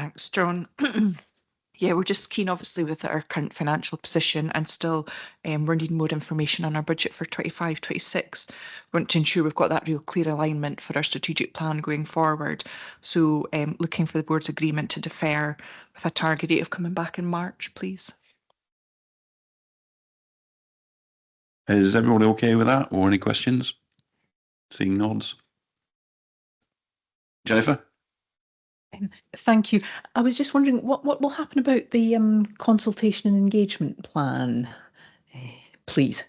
Thanks, John. Yeah, we're just keen, obviously, with our current financial position and still we're needing more information on our budget for 25-26. We want to ensure we've got that real clear alignment for our strategic plan going forward. So looking for the board's agreement to defer with a target date of coming back in March, please. Is everyone okay with that, or any questions? Seeing nods. Jennifer? Thank you. I was just wondering what will happen about the consultation and engagement plan, please?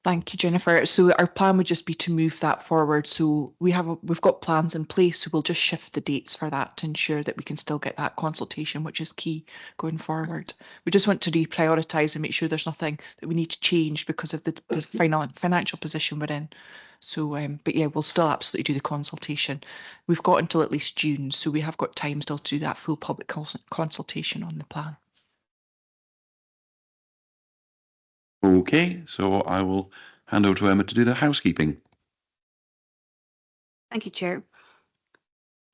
Thank you, Jennifer. So our plan would just be to move that forward. So we've got plans in place, so we'll just shift the dates for that to ensure that we can still get that consultation, which is key going forward. We just want to reprioritise and make sure there's nothing that we need to change because of the financial position we're in. So, but yeah, we'll still absolutely do the consultation. We've got until at least June, so we have got time still to do that full public consultation on the plan. Okay, so I will hand over to Emma to do the housekeeping. Thank you, Chair.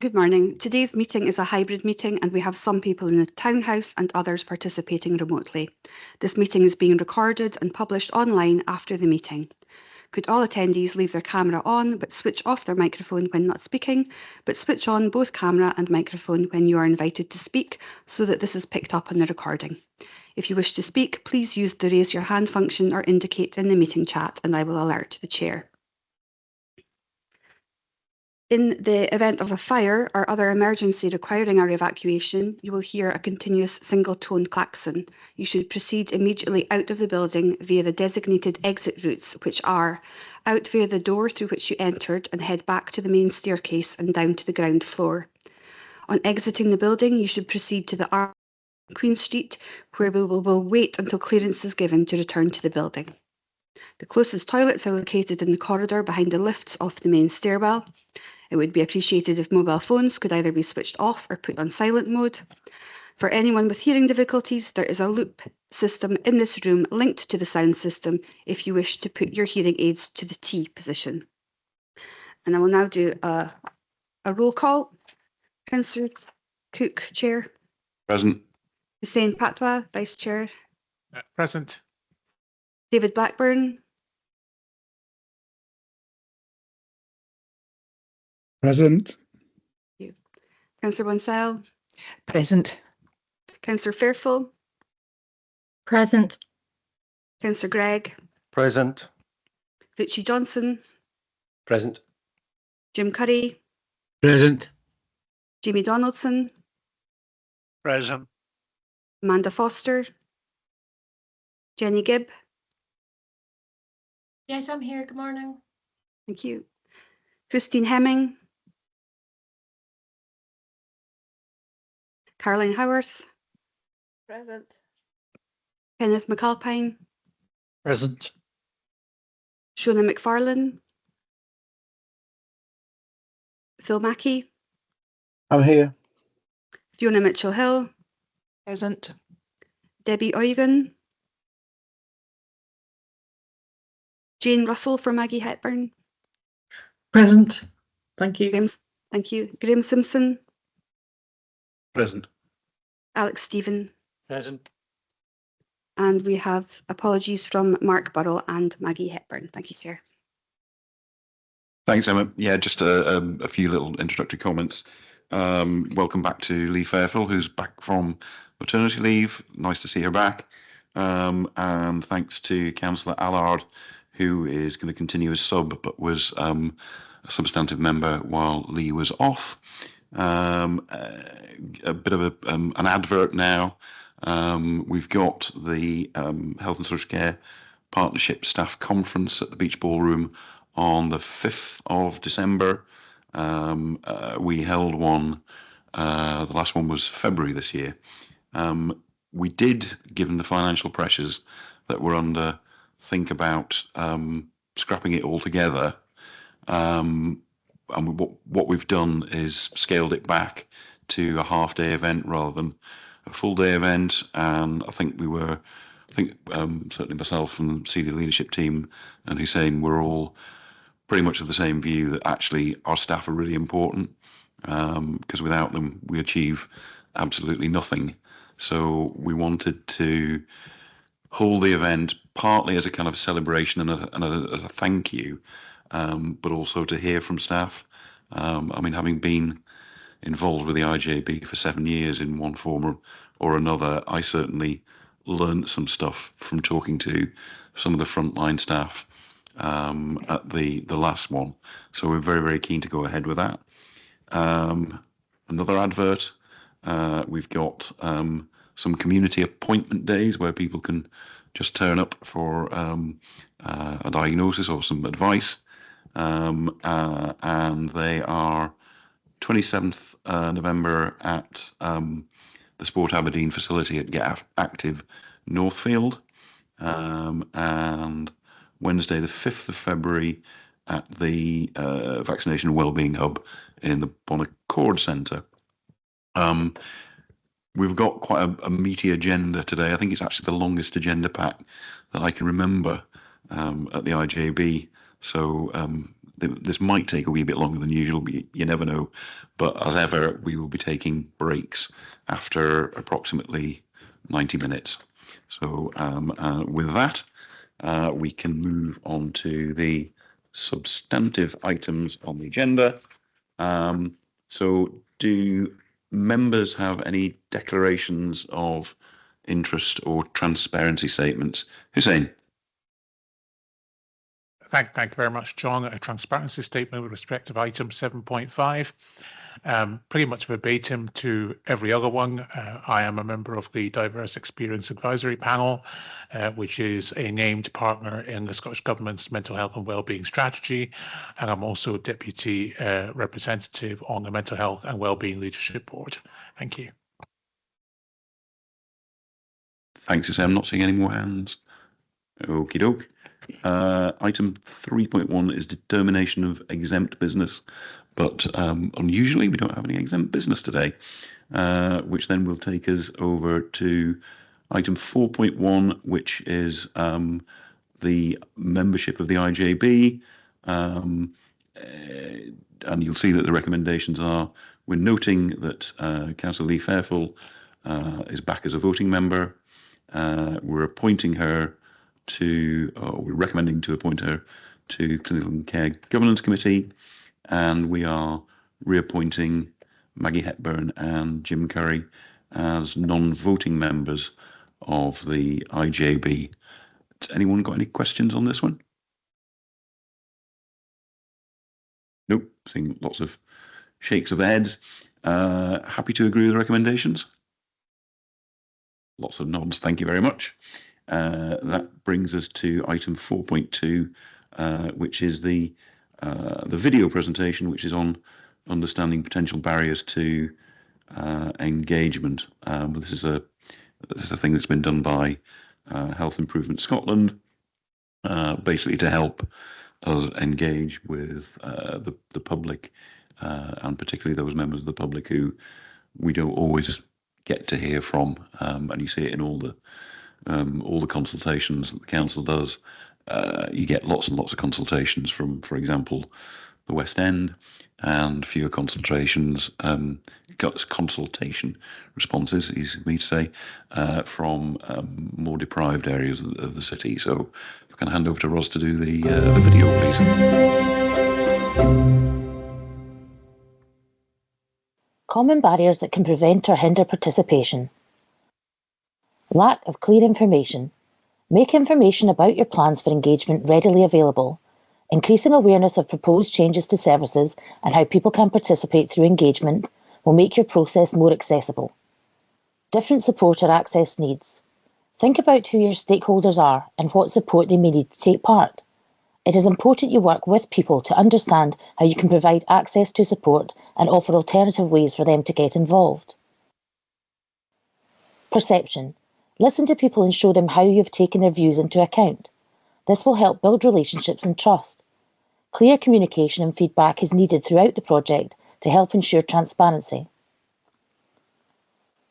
Good morning. Today's meeting is a hybrid meeting and we have some people in the townhouse and others participating remotely. This meeting is being recorded and published online after the meeting. Could all attendees leave their camera on but switch off their microphone when not speaking, but switch on both camera and microphone when you are invited to speak so that this is picked up on the recording. If you wish to speak, please use the raise your hand function or indicate in the meeting chat and I will alert the chair. In the event of a fire or other emergency requiring our evacuation, you will hear a continuous single-tone klaxon. You should proceed immediately out of the building via the designated exit routes, which are out via the door through which you entered and head back to the main staircase and down to the ground floor. On exiting the building, you should proceed to the Queen Street, where we will wait until clearance is given to return to the building. The closest toilets are located in the corridor behind the lifts off the main stairwell. It would be appreciated if mobile phones could either be switched off or put on silent mode. For anyone with hearing difficulties, there is a loop system in this room linked to the sound system if you wish to put your hearing aids to the T position. And I will now do a roll call. Councillor Cook, Chair. Present. Hussein Patwa, Vice Chair. Present. David Blackburn. Present. Councillor Wansell. Present. Councillor Fairfull. Present. Councillor Gregg. Present. Richie Johnson. Present. Jim Curry. Present. Jamie Donaldson. Present. Amanda Foster. Jenny Gibb. Yes, I'm here. Good morning. Thank you. Christine Hemming. Caroline Howarth. Present. Kenneth McAlpine. Present. Shona McFarlane. Phil Mackey. I'm here. Fiona Mitchell-Hill. Present. Debbie Eugen. Jane Russell for Maggie Hepburn. Present. Thank you. Thank you. Graham Simpson. Present. Alex Stephen. Present. And we have apologies from Mark Burrell and Maggie Hepburn. Thank you, Chair. Thanks, Emma. Yeah, just a few little introductory comments. Welcome back to Lee Fairfield, who's back from maternity leave. Nice to see her back. And thanks to Councillor Allard, who is going to continue as sub, but was a substantive member while Lee was off. A bit of an advert now. We've got the Health and Social Care Partnership Staff Conference at the Beach Ballroom on the 5th of December. We held one, the last one was February this year. We did, given the financial pressures that we're under, think about scrapping it all together. And what we've done is scaled it back to a half-day event rather than a full-day event. And I think certainly myself and senior leadership team and Hussein were all pretty much of the same view that actually our staff are really important. because without them we achieve absolutely nothing. So we wanted to hold the event partly as a kind of celebration and as a thank you, but also to hear from staff. I mean, having been involved with the IJB for 7 years in one form or another, I certainly learned some stuff from talking to some of the frontline staff at the last one. So we're very, very keen to go ahead with that. Another advert, we've got some community appointment days where people can just turn up for a diagnosis or some advice. And they are 27th November at the Sport Aberdeen facility at Get Active Northfield, and Wednesday the 5th of February at the Vaccination and Wellbeing Hub in the Bonaccord Centre. We've got quite a meaty agenda today. I think it's actually the longest agenda pack that I can remember at the IJB. So this might take a wee bit longer than usual, but you never know. But as ever, we will be taking breaks after approximately 90 minutes. So with that, we can move on to the substantive items on the agenda. So do members have any declarations of interest or transparency statements? Hussein. Thank you very much, John. A transparency statement with respect to item 7.5. Pretty much verbatim to every other one. I am a member of the Diverse Experience Advisory Panel, which is a named partner in the Scottish Government's Mental Health and Wellbeing Strategy, and I'm also Deputy Representative on the Mental Health and Wellbeing Leadership Board. Thank you. Thanks, Hussein. I'm not seeing any more hands. Okie doke. Item 3.1 is determination of exempt business, but unusually we don't have any exempt business today, which then will take us over to item 4.1, which is the membership of the IJB, and you'll see that the recommendations are, we're noting that Councillor Lee Fairfull is back as a voting member. We're appointing her we're recommending to appoint her to Clinical and Care Governance Committee, and we are reappointing Maggie Hepburn and Jim Curry as non-voting members of the IJB. Has anyone got any questions on this one? Nope, seeing lots of shakes of the heads. Happy to agree with the recommendations? Lots of nods, thank you very much. That brings us to item 4.2, which is the video presentation, which is on understanding potential barriers to engagement. This is a thing that's been done by Health Improvement Scotland, basically to help us engage with the public, and particularly those members of the public who we don't always get to hear from, and you see it in all the consultations that the council does. You get lots and lots of consultations from, for example, the West End, and fewer consultation responses, easy for me to say, from more deprived areas of the city. So if I can hand over to Ros to do the video, please. Common barriers that can prevent or hinder participation. Lack of clear information. Make information about your plans for engagement readily available. Increasing awareness of proposed changes to services and how people can participate through engagement will make your process more accessible. Different support or access needs. Think about who your stakeholders are and what support they may need to take part. It is important you work with people to understand how you can provide access to support and offer alternative ways for them to get involved. Perception. Listen to people and show them how you have taken their views into account. This will help build relationships and trust. Clear communication and feedback is needed throughout the project to help ensure transparency.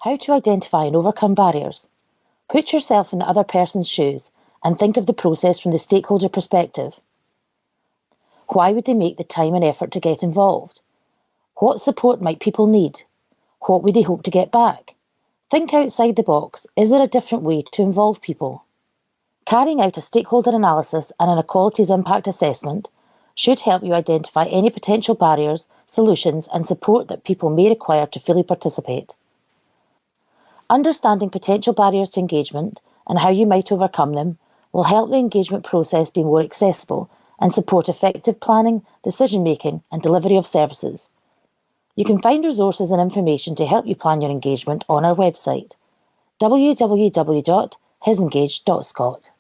How to identify and overcome barriers. Put yourself in the other person's shoes and think of the process from the stakeholder perspective. Why would they make the time and effort to get involved? What support might people need? What would they hope to get back? Think outside the box. Is there a different way to involve people? Carrying out a stakeholder analysis and an equalities impact assessment should help you identify any potential barriers, solutions, and support that people may require to fully participate. Understanding potential barriers to engagement and how you might overcome them will help the engagement process be more accessible and support effective planning, decision-making, and delivery of services. You can find resources and information to help you plan your engagement on our website, www.hisengage.scot.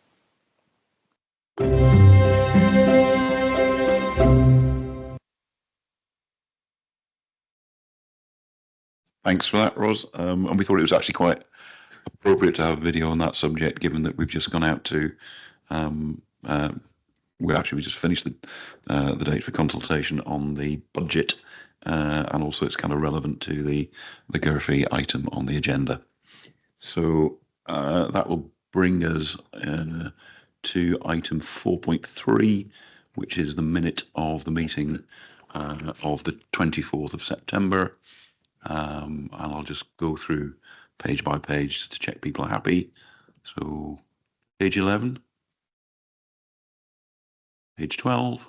Thanks for that, Ros. And we thought it was actually quite appropriate to have a video on that subject, given that we've just gone out to, we just finished the date for consultation on the budget, and also it's kind of relevant to the GERFI item on the agenda. So that will bring us to item 4.3, which is the minute of the meeting of the 24th of September. And I'll just go through page by page to check people are happy. So page 11, page 12,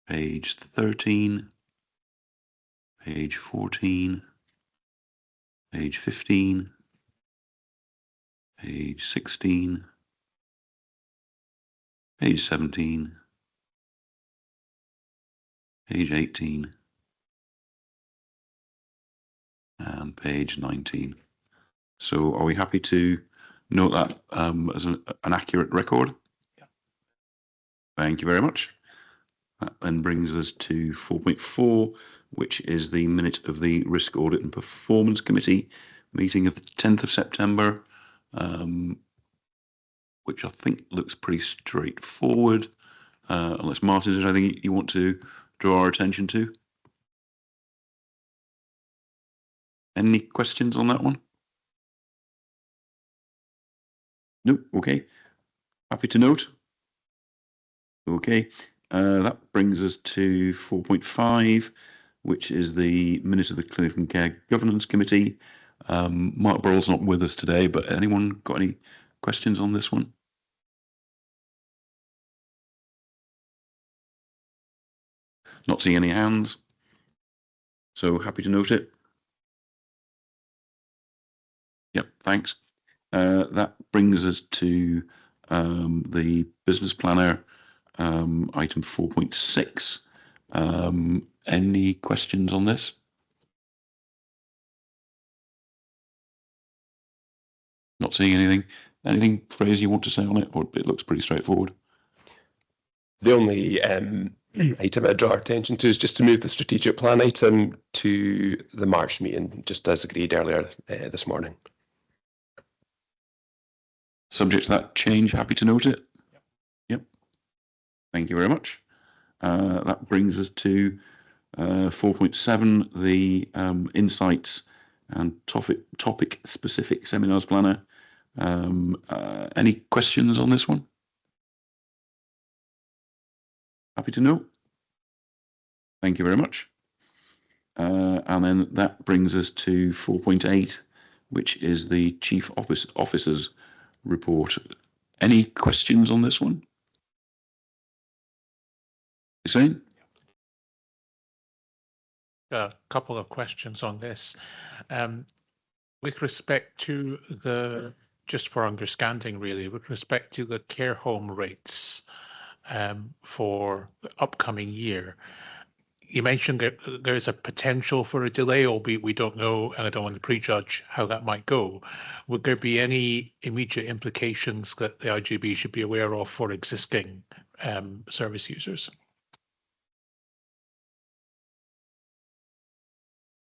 page 13, page 14, page 15, page 16, page 17, page 18, and page 19. So are we happy to note that as an accurate record? Yeah. Thank you very much. That then brings us to 4.4, which is the minute of the Risk Audit and Performance Committee meeting of the 10th of September, which I think looks pretty straightforward, unless Martin, is there anything you want to draw our attention to? Any questions on that one? Nope. Okay. Happy to note. Okay. That brings us to 4.5, which is the minute of the Clinical Care Governance Committee. Mark Burrell's not with us today, but anyone got any questions on this one? Not seeing any hands. So happy to note it. Yep, thanks. That brings us to the business planner, item 4.6. Any questions on this? Not seeing anything. Anything, Fraser, you want to say on it, or it looks pretty straightforward? The only item I draw our attention to is just to move the strategic plan item to the March meeting, just as agreed earlier this morning. Subject to that change, happy to note it? Yep. Thank you very much. That brings us to 4.7, the insights and topic specific seminars planner. Any questions on this one? Happy to know. Thank you very much. And then that brings us to 4.8, which is the Chief Officer's report. Any questions on this one? Hussein? A couple of questions on this. With respect to the, just for understanding really, with respect to the care home rates for the upcoming year, you mentioned that there's a potential for a delay, albeit we don't know, and I don't want to prejudge how that might go. Would there be any immediate implications that the IGB should be aware of for existing service users?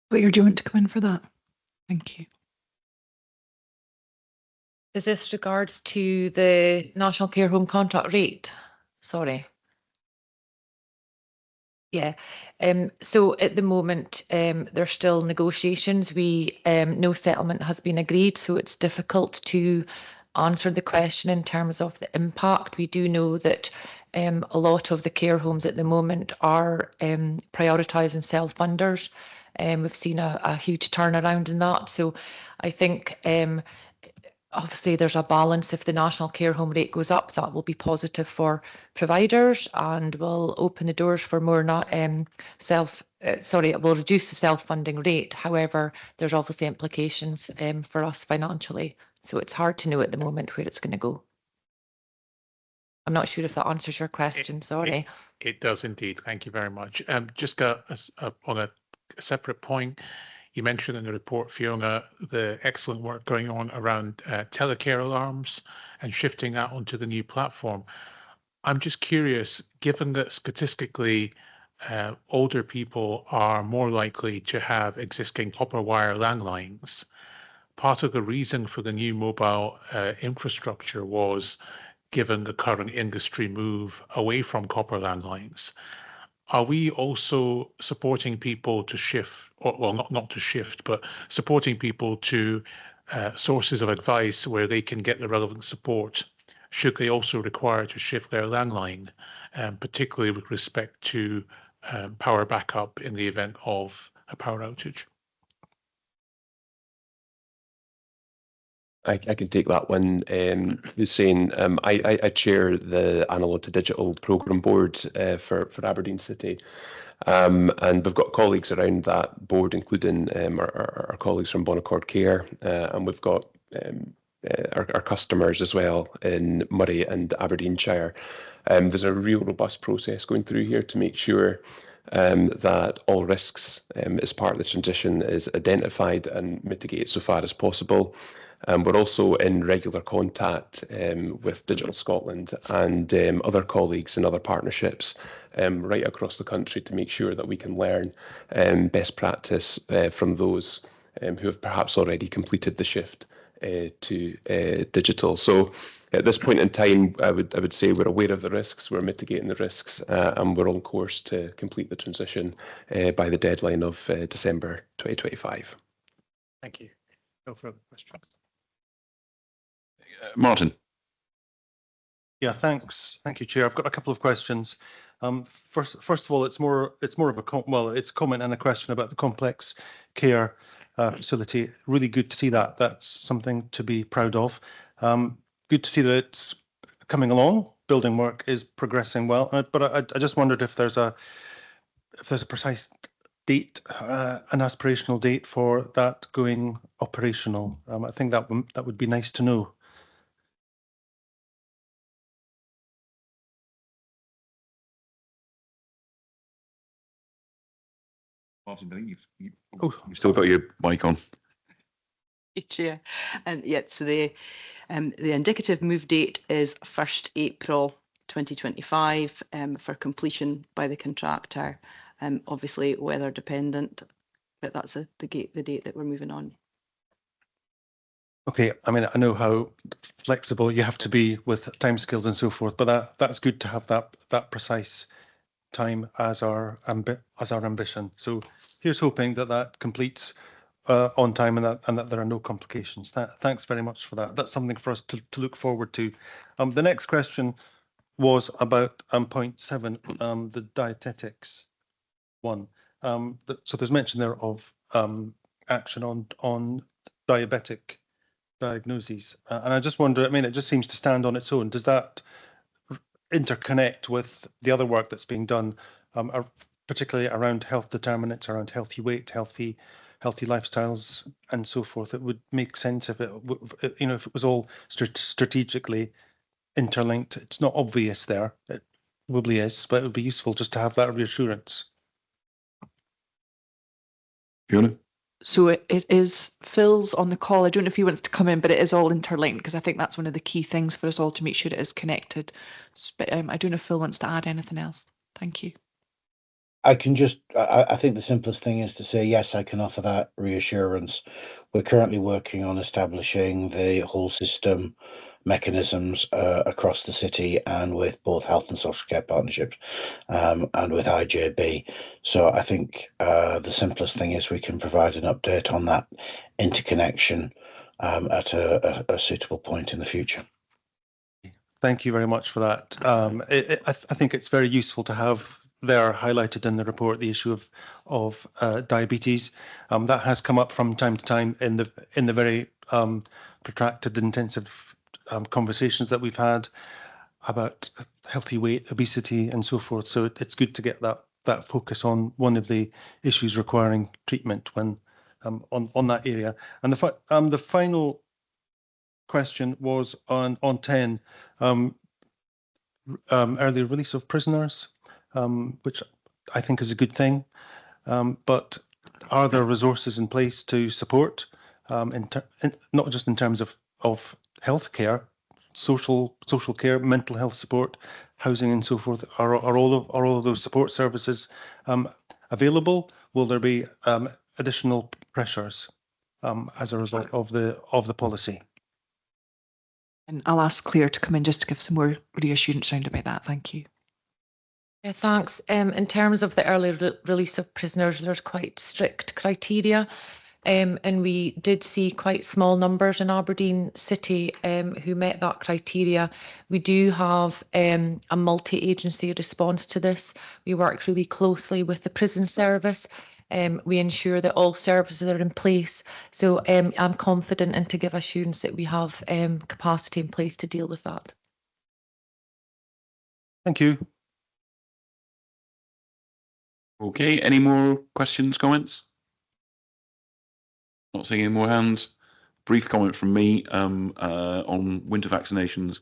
Blair, do you want to come in for that? Thank you. Is this regards to the National Care Home contract rate? Sorry. Yeah. So at the moment, there's still negotiations. No settlement has been agreed, so it's difficult to answer the question in terms of the impact. We do know that A lot of the care homes at the moment are prioritising self-funders. We've seen a huge turnaround in that. So I think obviously there's a balance. If the national care home rate goes up, that will be positive for providers and will open the doors for more it will reduce the self-funding rate. However, there's obviously implications for us financially. So it's hard to know at the moment where it's going to go. I'm not sure if that answers your question, sorry. It does indeed. Thank you very much. Just on a separate point, you mentioned in the report, Fiona, the excellent work going on around telecare alarms and shifting that onto the new platform. I'm just curious, given that statistically older people are more likely to have existing copper wire landlines, part of the reason for the new mobile infrastructure was given the current industry move away from copper landlines. Are we also supporting people to shift, or well, not to shift, but supporting people to sources of advice where they can get the relevant support should they also require to shift their landline, particularly with respect to power backup in the event of a power outage? I can take that one. Hussein, I chair the Analog to Digital Programme Board for Aberdeen City. And we've got colleagues around that board, including our colleagues from Bon Accord Care, and we've got our customers as well in Murray and Aberdeenshire. There's a real robust process going through here to make sure that all risks as part of the transition is identified and mitigated so far as possible. We're also in regular contact with Digital Scotland and other colleagues and other partnerships right across the country to make sure that we can learn best practice from those who have perhaps already completed the shift to digital. So at this point in time, I would say we're aware of the risks, we're mitigating the risks, and we're on course to complete the transition by the deadline of December 2025. Thank you. No further questions. Martin. Yeah, thanks. Thank you, Chair. I've got a couple of questions. First of all, it's more of a it's a comment and a question about the complex care facility. Really good to see that. That's something to be proud of. Good to see that it's coming along. Building work is progressing well. But I just wondered if there's a precise date, an aspirational date for that going operational. I think that would be nice to know. Martin, I think you've still got your mic on. Chair, yeah. So the indicative move date is 1st April 2025 for completion by the contractor. Obviously weather dependent, but that's the date that we're moving on. Okay, I mean, I know how flexible you have to be with timescales and so forth, but that's good to have that precise time as our ambition. So here's hoping that completes on time and that there are no complications. Thanks very much for that. That's something for us to look forward to. The next question was about point 7, the dietetics one. So there's mention there of action on diabetic diagnoses, and I just wonder, I mean, it just seems to stand on its own. Does that interconnect with the other work that's being done, particularly around health determinants, around healthy weight, healthy lifestyles, and so forth? It would make sense if it was all strategically interlinked. It's not obvious there. It probably is, but it would be useful just to have that reassurance. Fiona? So it is Phil's on the call. I don't know if he wants to come in, but it is all interlinked because I think that's one of the key things for us all to make sure it is connected. But I don't know if Phil wants to add anything else. Thank you. I can just, I think the simplest thing is to say, yes, I can offer that reassurance. We're currently working on establishing the whole system mechanisms across the city and with both health and social care partnerships and with IJB. So I think the simplest thing is we can provide an update on that interconnection at a suitable point in the future. Thank you very much for that. I think it's very useful to have there highlighted in the report the issue of diabetes. That has come up from time to time in the very protracted, intensive conversations that we've had about healthy weight, obesity, and so forth. So it's good to get that focus on one of the issues requiring treatment when on that area. And the final question was on 10 early release of prisoners, which I think is a good thing. But are there resources in place to support, not just in terms of healthcare, social care, mental health support, housing, and so forth? Are all of those support services available? Will there be additional pressures as a result of the policy? And I'll ask Claire to come in just to give some more reassurance around about that. Thank you. Yeah, thanks. In terms of the early release of prisoners, there's quite strict criteria. And we did see quite small numbers in Aberdeen City who met that criteria. We do have a multi-agency response to this. We work really closely with the prison service. We ensure that all services are in place. So I'm confident and to give assurance that we have capacity in place to deal with that. Thank you. Okay, any more questions, comments? Not seeing any more hands. Brief comment from me on winter vaccinations.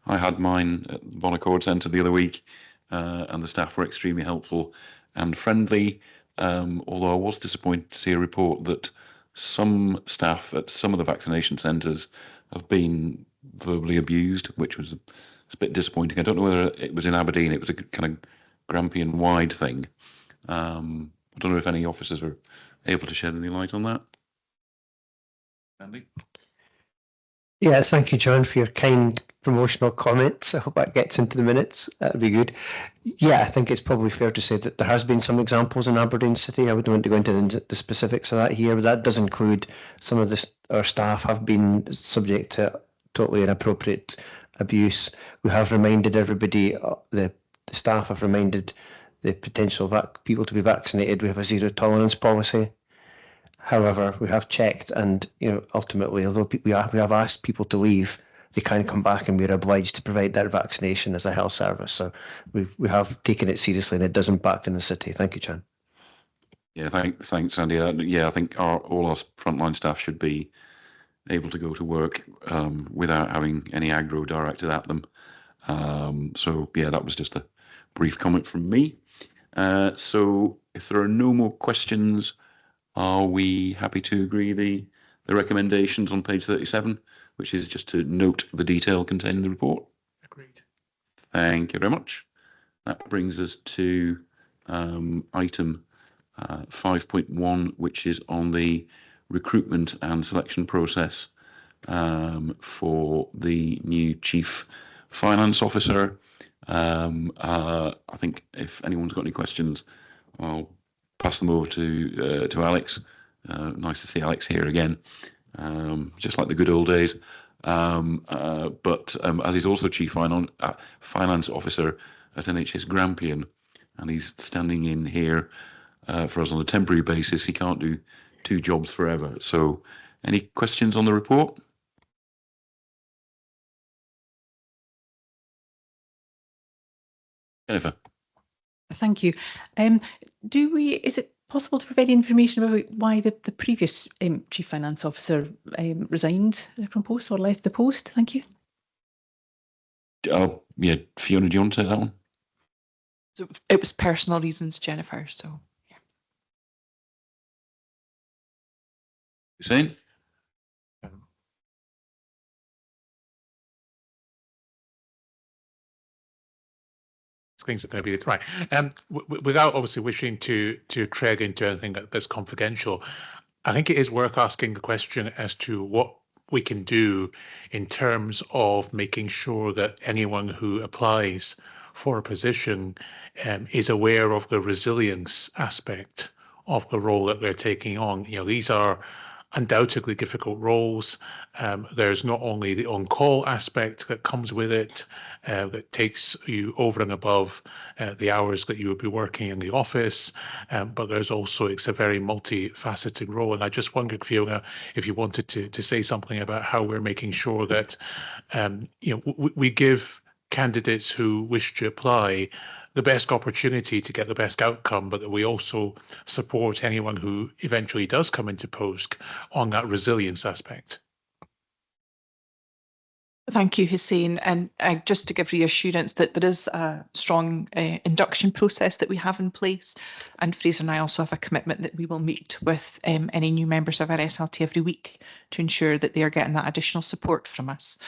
I had mine at the Bonaccord Centre the other week, and the staff were extremely helpful and friendly. Although I was disappointed to see a report that some staff at some of the vaccination centres have been verbally abused, which was a bit disappointing. I don't know whether it was in Aberdeen. It was a kind of Grampian-wide thing. I don't know if any officers are able to shed any light on that. Andy? Yeah, thank you, John, for your kind promotional comments. I hope that gets into the minutes. That'd be good. Yeah, I think it's probably fair to say that there has been some examples in Aberdeen City. I wouldn't want to go into the specifics of that here, but that does include some of our staff have been subject to totally inappropriate abuse. We have reminded everybody, the staff have reminded the potential people to be vaccinated. We have a zero tolerance policy. However, we have checked, and ultimately, although we have asked people to leave, they can come back, and we're obliged to provide their vaccination as a health service. So we have taken it seriously, and it does impact in the city. Thank you, John. Yeah, thanks, Andy. Yeah, I think all our frontline staff should be able to go to work without having any aggro directed at them. So yeah, that was just a brief comment from me. So if there are no more questions, are we happy to agree the recommendations on page 37, which is just to note the detail contained in the report? Agreed. Thank you very much. That brings us to item 5.1, which is on the recruitment and selection process for the new Chief Finance Officer. I think if anyone's got any questions, I'll pass them over to Alex. Nice to see Alex here again, just like the good old days. But as he's also Chief Finance Officer at NHS Grampian, and he's standing in here for us on a temporary basis, he can't do two jobs forever. So any questions on the report? Jennifer. Thank you. Is it possible to provide information about why the previous Chief Finance Officer resigned from post or left the post? Thank you. Yeah, Fiona, do you want to take that one? So it was personal reasons, Jennifer. So yeah. Hussein? Screens are going to be right. Without obviously wishing to tread into anything that's confidential, I think it is worth asking the question as to what we can do in terms of making sure that anyone who applies for a position is aware of the resilience aspect of the role that they're taking on. These are undoubtedly difficult roles. There's not only the on-call aspect that comes with it, that takes you over and above the hours that you would be working in the office, but there's also, it's a very multifaceted role. And I just wondered, Fiona, if you wanted to say something about how we're making sure that we give candidates who wish to apply the best opportunity to get the best outcome, but that we also support anyone who eventually does come into post on that resilience aspect. Thank you, Hussein. And just to give reassurance that there is a strong induction process that we have in place. And Fraser and I also have a commitment that we will meet with any new members of our SLT every week to ensure that they are getting that additional support from us.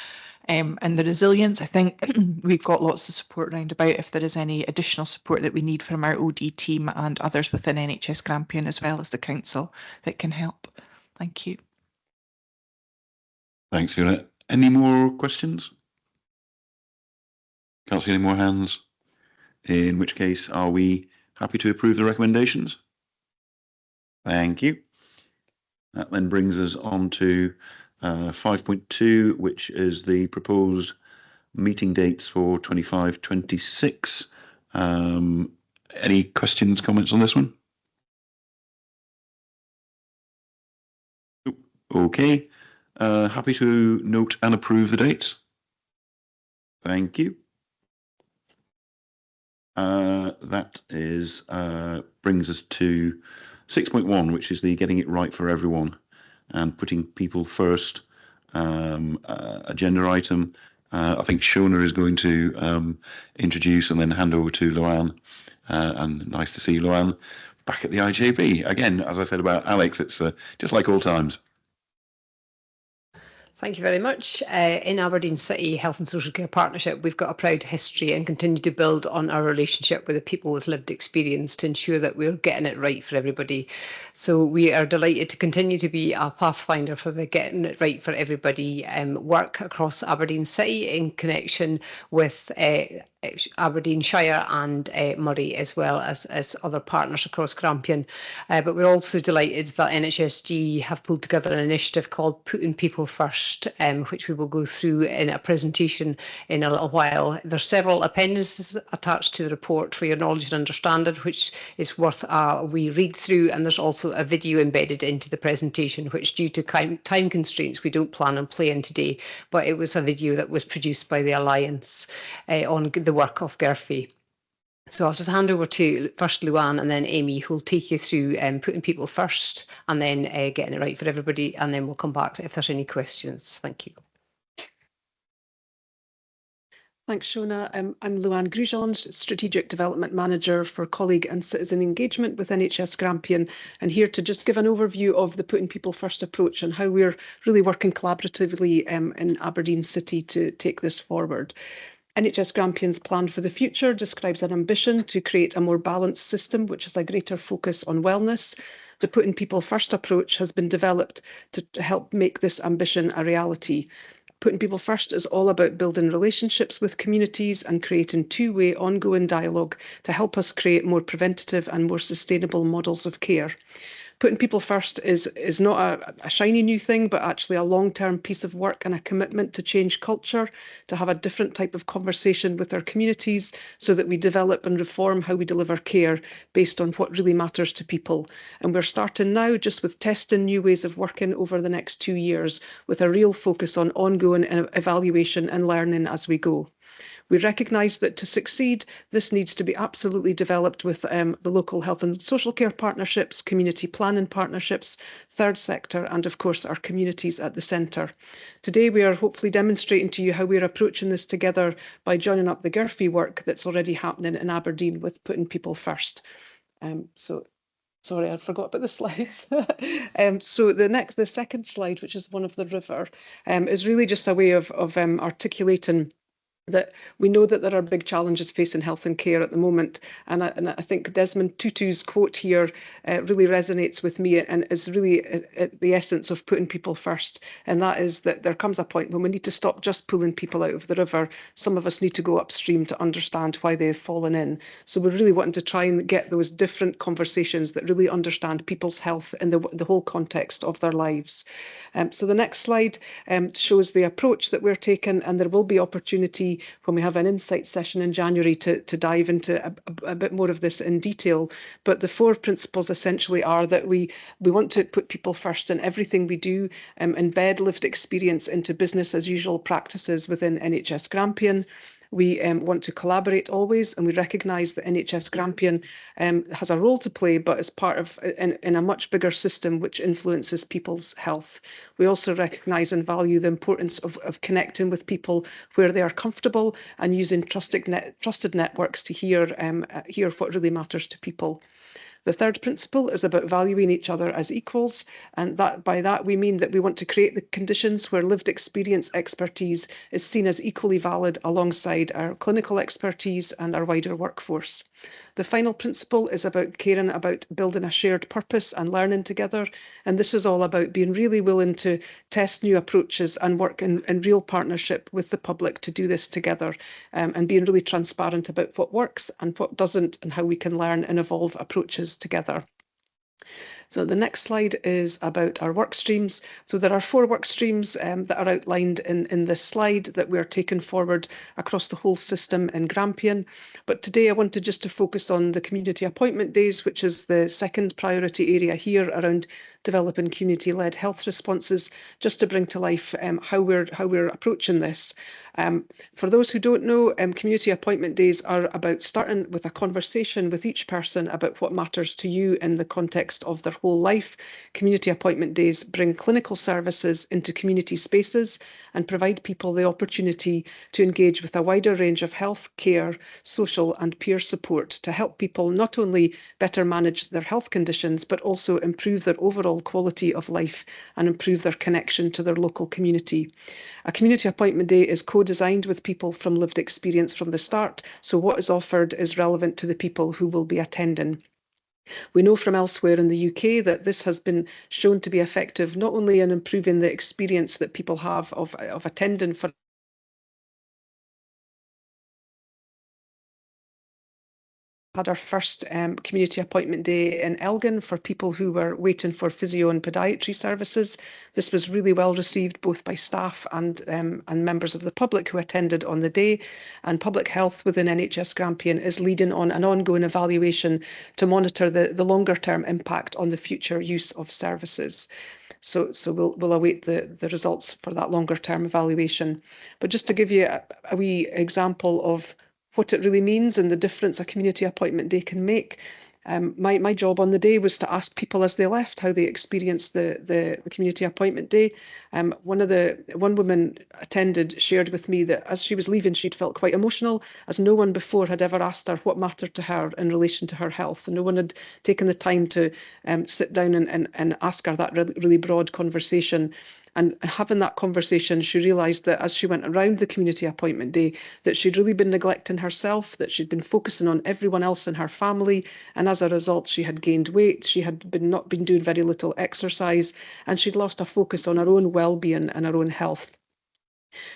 And the resilience, I think we've got lots of support round about if there is any additional support that we need from our OD team and others within NHS Grampian as well as the council that can help. Thank you. Thanks, Fiona. Any more questions? Can't see any more hands. In which case, are we happy to approve the recommendations? Thank you. That then brings us on to 5.2, which is the proposed meeting dates for 25-26. Any questions, comments on this one? Okay. Happy to note and approve the dates. Thank you. That is brings us to 6.1, which is the getting it right for everyone and putting people first agenda item. I think Shona is going to introduce and then hand over to Luann. And nice to see Luann back at the IJB. Again, as I said about Alex, it's just like all times. Thank you very much. In Aberdeen City Health and Social Care Partnership, we've got a proud history and continue to build on our relationship with the people with lived experience to ensure that we're getting it right for everybody. So we are delighted to continue to be a pathfinder for the getting it right for everybody work across Aberdeen City in connection with Aberdeenshire and Murray, as well as other partners across Grampian. But we're also delighted that NHSG have pulled together an initiative called Putting People First, which we will go through in a presentation in a little while. There's several appendices attached to the report for your knowledge and understanding, which is worth a wee read through, and there's also a video embedded into the presentation, which due to time constraints we don't plan on playing today, but it was a video that was produced by the Alliance on the work of GERFI. So I'll just hand over to first Luann and then Amy, who'll take you through putting people first and then getting it right for everybody, and then we'll come back if there's any questions. Thank you. Thanks, Shona. I'm Luann Grujon, Strategic Development Manager for Colleague and Citizen Engagement with NHS Grampian, and here to just give an overview of the Putting People First approach and how we're really working collaboratively in Aberdeen City to take this forward. NHS Grampian's plan for the future describes an ambition to create a more balanced system, which has a greater focus on wellness. The Putting People First approach has been developed to help make this ambition a reality. Putting People First is all about building relationships with communities and creating two-way ongoing dialogue to help us create more preventative and more sustainable models of care. Putting people first is not a shiny new thing, but actually a long-term piece of work and a commitment to change culture, to have a different type of conversation with our communities so that we develop and reform how we deliver care based on what really matters to people. And we're starting now just with testing new ways of working over the next 2 years with a real focus on ongoing evaluation and learning as we go. We recognise that to succeed, this needs to be absolutely developed with the local health and social care partnerships, community planning partnerships, third sector, and of course our communities at the centre. Today we are hopefully demonstrating to you how we're approaching this together by joining up the GERFI work that's already happening in Aberdeen with Putting People First. Sorry, I forgot about the slides. So the second slide, which is one of the river, is really just a way of articulating that we know that there are big challenges facing health and care at the moment. And I think Desmond Tutu's quote here really resonates with me and is really at the essence of putting people first. And that is that there comes a point when we need to stop just pulling people out of the river. Some of us need to go upstream to understand why they've fallen in. So we're really wanting to try and get those different conversations that really understand people's health in the whole context of their lives. So the next slide shows the approach that we're taking, and there will be opportunity when we have an insight session in January to dive into a bit more of this in detail. But the 4 principles essentially are that we want to put people first in everything we do, embed lived experience into business as usual practices within NHS Grampian. We want to collaborate always, and we recognise that NHS Grampian has a role to play, but as part of in a much bigger system which influences people's health. We also recognise and value the importance of connecting with people where they are comfortable and using trusted networks to hear what really matters to people. The 3rd principle is about valuing each other as equals, and by that we mean that we want to create the conditions where lived experience expertise is seen as equally valid alongside our clinical expertise and our wider workforce. The final principle is about caring about building a shared purpose and learning together, and this is all about being really willing to test new approaches and work in real partnership with the public to do this together, and being really transparent about what works and what doesn't, and how we can learn and evolve approaches together. So the next slide is about our work streams. So there are 4 work streams that are outlined in this slide that we're taking forward across the whole system in Grampian. But today I wanted just to focus on the community appointment days, which is the 2nd priority area here around developing community-led health responses, just to bring to life how we're approaching this. For those who don't know, community appointment days are about starting with a conversation with each person about what matters to you in the context of their whole life. Community appointment days bring clinical services into community spaces and provide people the opportunity to engage with a wider range of health, care, social and peer support to help people not only better manage their health conditions, but also improve their overall quality of life and improve their connection to their local community. A community appointment day is co-designed with people from lived experience from the start, so what is offered is relevant to the people who will be attending. We know from elsewhere in the UK that this has been shown to be effective not only in improving the experience that people have of attending for had our first community appointment day in Elgin for people who were waiting for physio and podiatry services. This was really well received both by staff and members of the public who attended on the day. And Public Health within NHS Grampian is leading on an ongoing evaluation to monitor the longer term impact on the future use of services. So we'll await the results for that longer term evaluation. But just to give you a wee example of what it really means and the difference a community appointment day can make. My job on the day was to ask people as they left how they experienced the community appointment day. One woman attended shared with me that as she was leaving, she'd felt quite emotional, as no one before had ever asked her what mattered to her in relation to her health, and no one had taken the time to sit down and ask her that really broad conversation. And having that conversation, she realised that as she went around the community appointment day, that she'd really been neglecting herself, that she'd been focusing on everyone else in her family. And as a result, she had gained weight, she had not been doing very little exercise, and she'd lost a focus on her own well-being and her own health.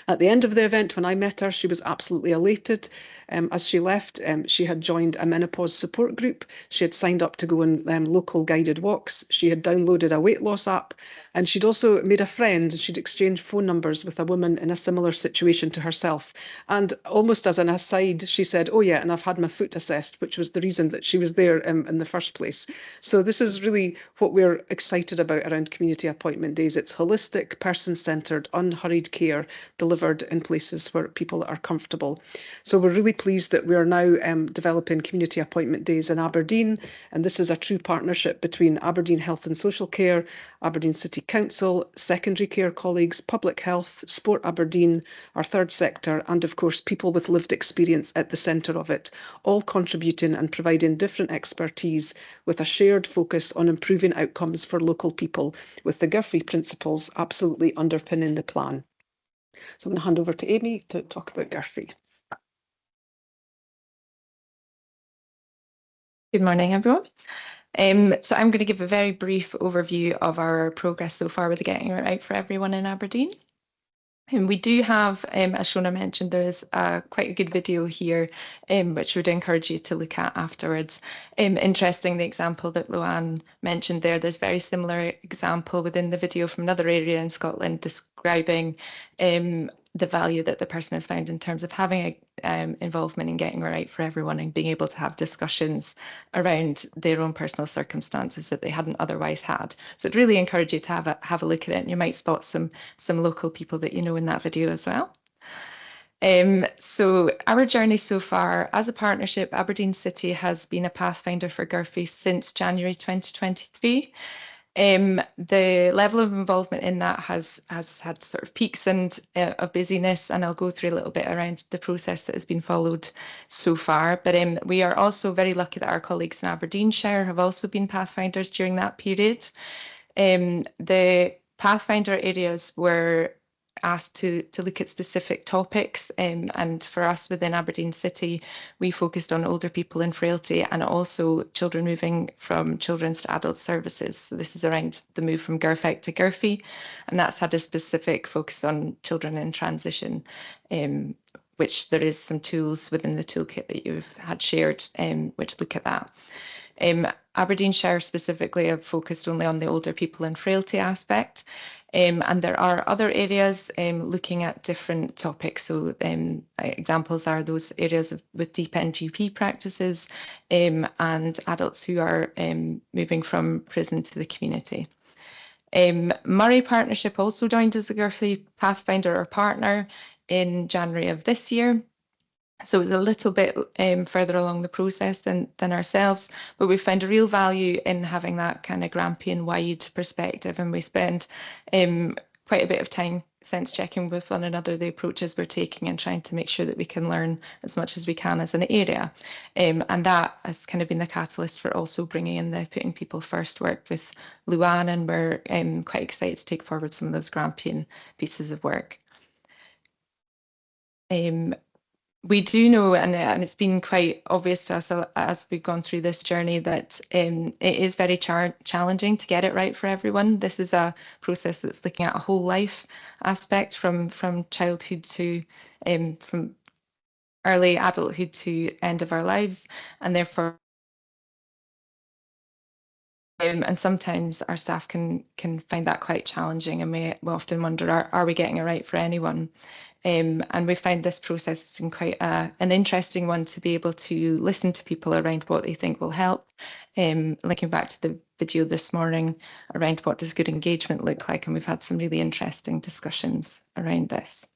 At the end of the event, when I met her, she was absolutely elated. As she left, she had joined a menopause support group. She had signed up to go on local guided walks. She had downloaded a weight loss app, and she'd also made a friend. She'd exchanged phone numbers with a woman in a similar situation to herself. And almost as an aside, she said, "Oh yeah, and I've had my foot assessed," which was the reason that she was there in the first place. So this is really what we're excited about around community appointment days. It's holistic, person-centred, unhurried care delivered in places where people are comfortable. So we're really pleased that we are now developing community appointment days in Aberdeen, and this is a true partnership between Aberdeen Health and Social Care, Aberdeen City Council, secondary care colleagues, Public Health, Sport Aberdeen, our third sector, and of course people with lived experience at the centre of it, all contributing and providing different expertise with a shared focus on improving outcomes for local people, with the GIRFI principles absolutely underpinning the plan. So I'm going to hand over to Amy to talk about GARFI. Good morning, everyone. So I'm going to give a very brief overview of our progress so far with Getting It Right for Everyone in Aberdeen. And we do have, as Shona mentioned, there is quite a good video here, which would encourage you to look at afterwards. Interesting, the example that Luann mentioned there, there's a very similar example within the video from another area in Scotland describing the value that the person has found in terms of having a involvement in getting it right for everyone and being able to have discussions around their own personal circumstances that they hadn't otherwise had. So I'd really encourage you to have a look at it, and you might spot some local people that you know in that video as well. So our journey so far as a partnership, Aberdeen City has been a pathfinder for GARFI since January 2023. The level of involvement in that has had sort of peaks and of busyness, and I'll go through a little bit around the process that has been followed so far. But we are also very lucky that our colleagues in Aberdeenshire have also been pathfinders during that period. The pathfinder areas were asked to look at specific topics, and for us within Aberdeen City, we focused on older people in frailty and also children moving from children's to adult services. So this is around the move from GIRFEC to GARFI, and that's had a specific focus on children in transition, which there is some tools within the toolkit that you've had shared, which look at that. Aberdeenshire specifically have focused only on the older people in frailty aspect. And there are other areas looking at different topics. So examples are those areas with deep end GP practices and adults who are moving from prison to the community. Moray Partnership also joined as a GARFI Pathfinder or partner in January of this year. So it's a little bit further along the process than ourselves, but we found a real value in having that kind of Grampian-wide perspective, and we spend quite a bit of time sense checking with one another the approaches we're taking and trying to make sure that we can learn as much as we can as an area. And that has kind of been the catalyst for also bringing in the Putting People First work with Luann, and we're quite excited to take forward some of those Grampian pieces of work. We do know, and it's been quite obvious to us as we've gone through this journey, that it is very challenging to get it right for everyone. This is a process that's looking at a whole life aspect from childhood to from early adulthood to end of our lives, and therefore and sometimes our staff can find that quite challenging, and we often wonder, are we getting it right for anyone? And we find this process has been quite an interesting one to be able to listen to people around what they think will help. Looking back to the video this morning around what does good engagement look like, and we've had some really interesting discussions around this.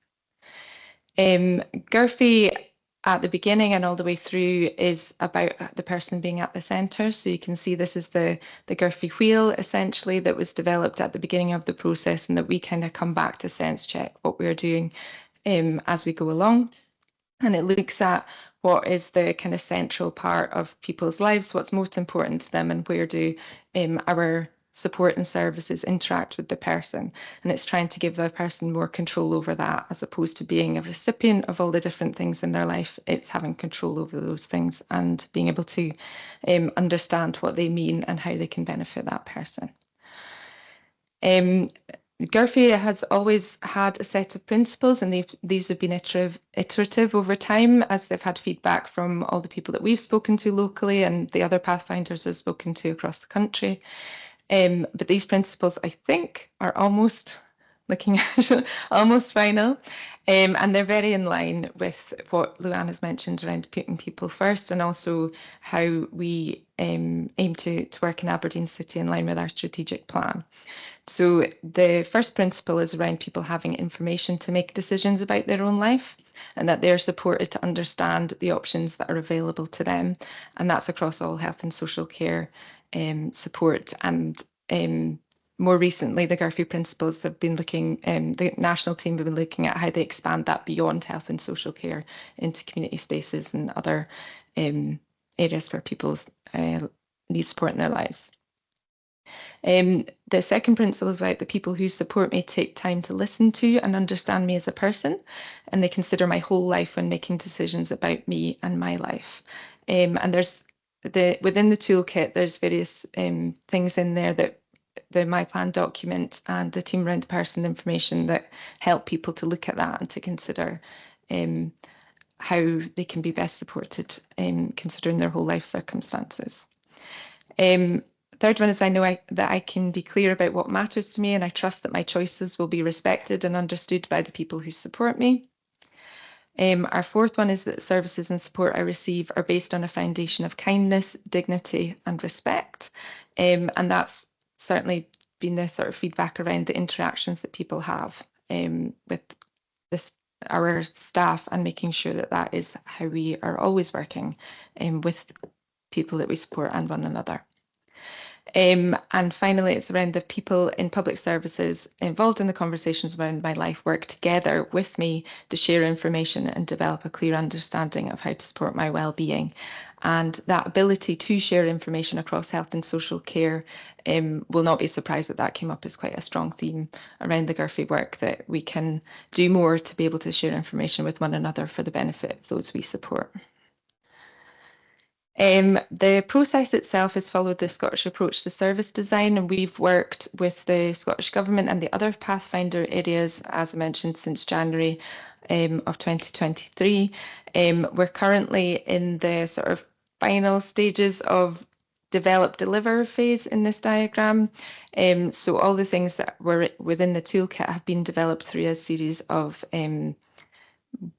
GARFI at the beginning and all the way through is about the person being at the centre. So you can see this is the GARFI wheel essentially that was developed at the beginning of the process, and that we kind of come back to sense check what we're doing as we go along. And it looks at what is the kind of central part of people's lives, what's most important to them, and where do our support and services interact with the person. And it's trying to give the person more control over that, as opposed to being a recipient of all the different things in their life. It's having control over those things and being able to understand what they mean and how they can benefit that person. GARFI has always had a set of principles, and these have been iterative over time as they've had feedback from all the people that we've spoken to locally and the other Pathfinders have spoken to across the country. But these principles, I think, are almost looking at almost final, and they're very in line with what Luann has mentioned around putting people first, and also how we aim to work in Aberdeen City in line with our strategic plan. So the first principle is around people having information to make decisions about their own life, and that they're supported to understand the options that are available to them, and that's across all health and social care support. And more recently, the GARFI principles have been looking, the national team have been looking at how they expand that beyond health and social care into community spaces and other areas where people need support in their lives. The second principle is about the people who support me take time to listen to and understand me as a person, and they consider my whole life when making decisions about me and my life. And there's within the toolkit, there's various things in there that the My Plan document and the team around the person information that help people to look at that and to consider how they can be best supported considering their whole life circumstances. Third one is I know that I can be clear about what matters to me, and I trust that my choices will be respected and understood by the people who support me. Our fourth one is that services and support I receive are based on a foundation of kindness, dignity and respect. And that's certainly been the sort of feedback around the interactions that people have with our staff, and making sure that that is how we are always working with people that we support and one another. And finally, it's around the people in public services involved in the conversations around my life work together with me to share information and develop a clear understanding of how to support my well-being. And that ability to share information across health and social care will not be a surprise that that came up as quite a strong theme around the GIRFE work, that we can do more to be able to share information with one another for the benefit of those we support. The process itself has followed the Scottish approach to service design, and we've worked with the Scottish Government and the other Pathfinder areas, as I mentioned, since January of 2023. We're currently in the sort of final stages of develop deliver phase in this diagram. So all the things that were within the toolkit have been developed through a series of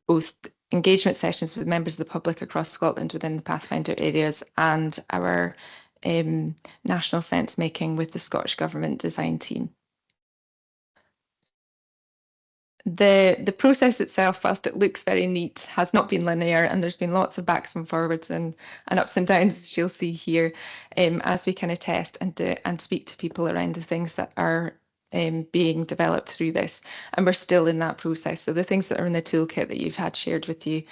both engagement sessions with members of the public across Scotland within the Pathfinder areas, and our national sense making with the Scottish Government design team. The process itself, whilst it looks very neat, has not been linear, and there's been lots of backs and forwards and ups and downs, as you'll see here, as we kind of test and speak to people around the things that are being developed through this, and we're still in that process. So the things that are in the toolkit that you've had shared with you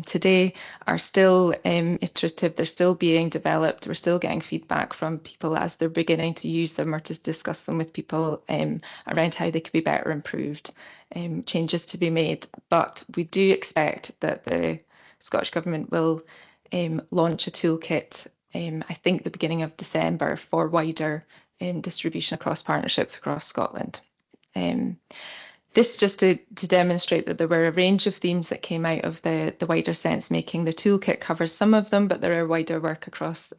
today are still iterative, they're still being developed, we're still getting feedback from people as they're beginning to use them or to discuss them with people around how they could be better improved, changes to be made. But we do expect that the Scottish Government will launch a toolkit, I think the beginning of December, for wider distribution across partnerships across Scotland. This just to demonstrate that there were a range of themes that came out of the wider sense making. The toolkit covers some of them, but there are wider work across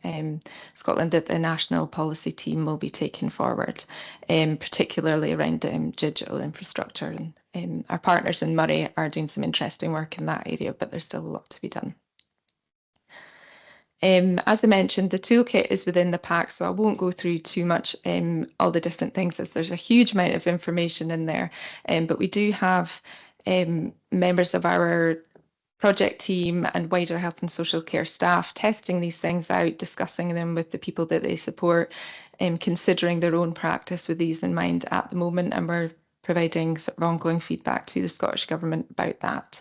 Scotland that the national policy team will be taking forward, particularly around digital infrastructure. And our partners in Moray are doing some interesting work in that area, but there's still a lot to be done. As I mentioned, the toolkit is within the pack, so I won't go through too much all the different things, as there's a huge amount of information in there. But we do have members of our project team and wider health and social care staff testing these things out, discussing them with the people that they support, considering their own practice with these in mind at the moment, and we're providing sort of ongoing feedback to the Scottish Government about that.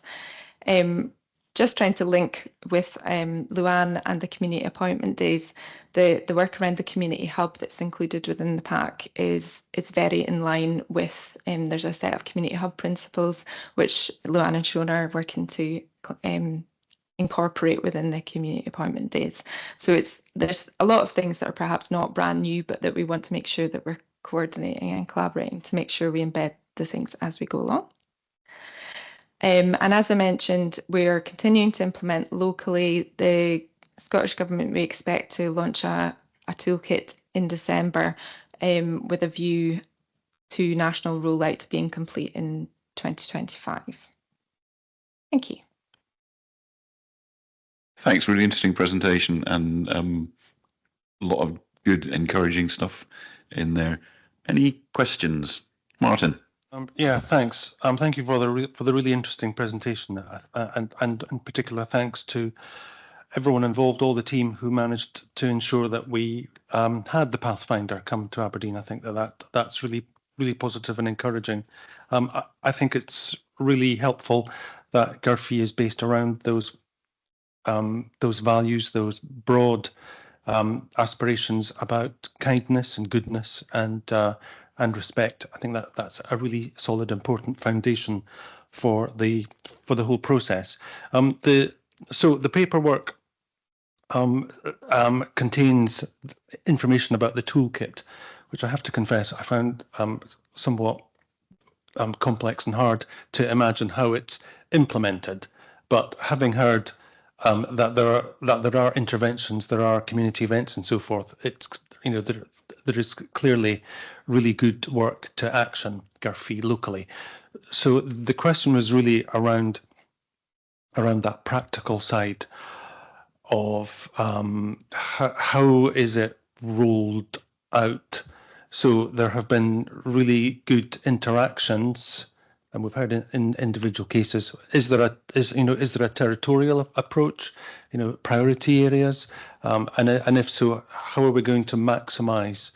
Just trying to link with Luann and the community appointment days, the work around the community hub that's included within the pack it's very in line with, there's a set of community hub principles which Luann and Shona are working to incorporate within the community appointment days. So there's a lot of things that are perhaps not brand new, but that we want to make sure that we're coordinating and collaborating to make sure we embed the things as we go along. And as I mentioned, we're continuing to implement locally. The Scottish Government, we expect to launch a toolkit in December with a view to national rollout being complete in 2025. Thank you. Thanks, really interesting presentation, and a lot of good, encouraging stuff in there. Any questions? Martin? Yeah, thanks. Thank you for the really interesting presentation, and in particular, thanks to everyone involved, all the team who managed to ensure that we had the Pathfinder come to Aberdeen. I think that's really positive and encouraging. I think it's really helpful that GIRFE is based around those values, those broad aspirations about kindness and goodness and respect. I think that that's a really solid, important foundation for the whole process. So the paperwork contains information about the toolkit, which I have to confess I found somewhat complex and hard to imagine how it's implemented. But having heard that there are interventions, there are community events and so forth, it's there is clearly really good work to action Garfey locally. So the question was really around that practical side of how is it rolled out. So there have been really good interactions, and we've heard in individual cases. Is there a territorial approach? Priority areas, and if so, how are we going to maximise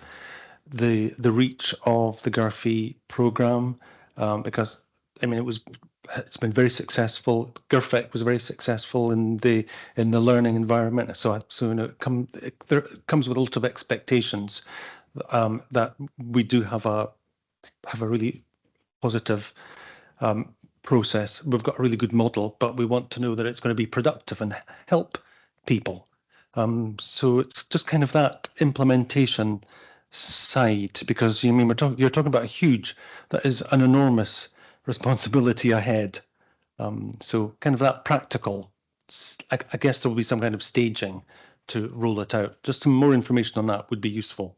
the reach of the Garfey programme? Because I mean, it's been very successful. GIRFEC was very successful in the learning environment. So it comes with a lot of expectations that we do have a really positive process. We've got a really good model, but we want to know that it's going to be productive and help people. So it's just kind of that implementation side, because you're talking about that is an enormous responsibility ahead. So kind of that practical, I guess there will be some kind of staging to roll it out. Just some more information on that would be useful.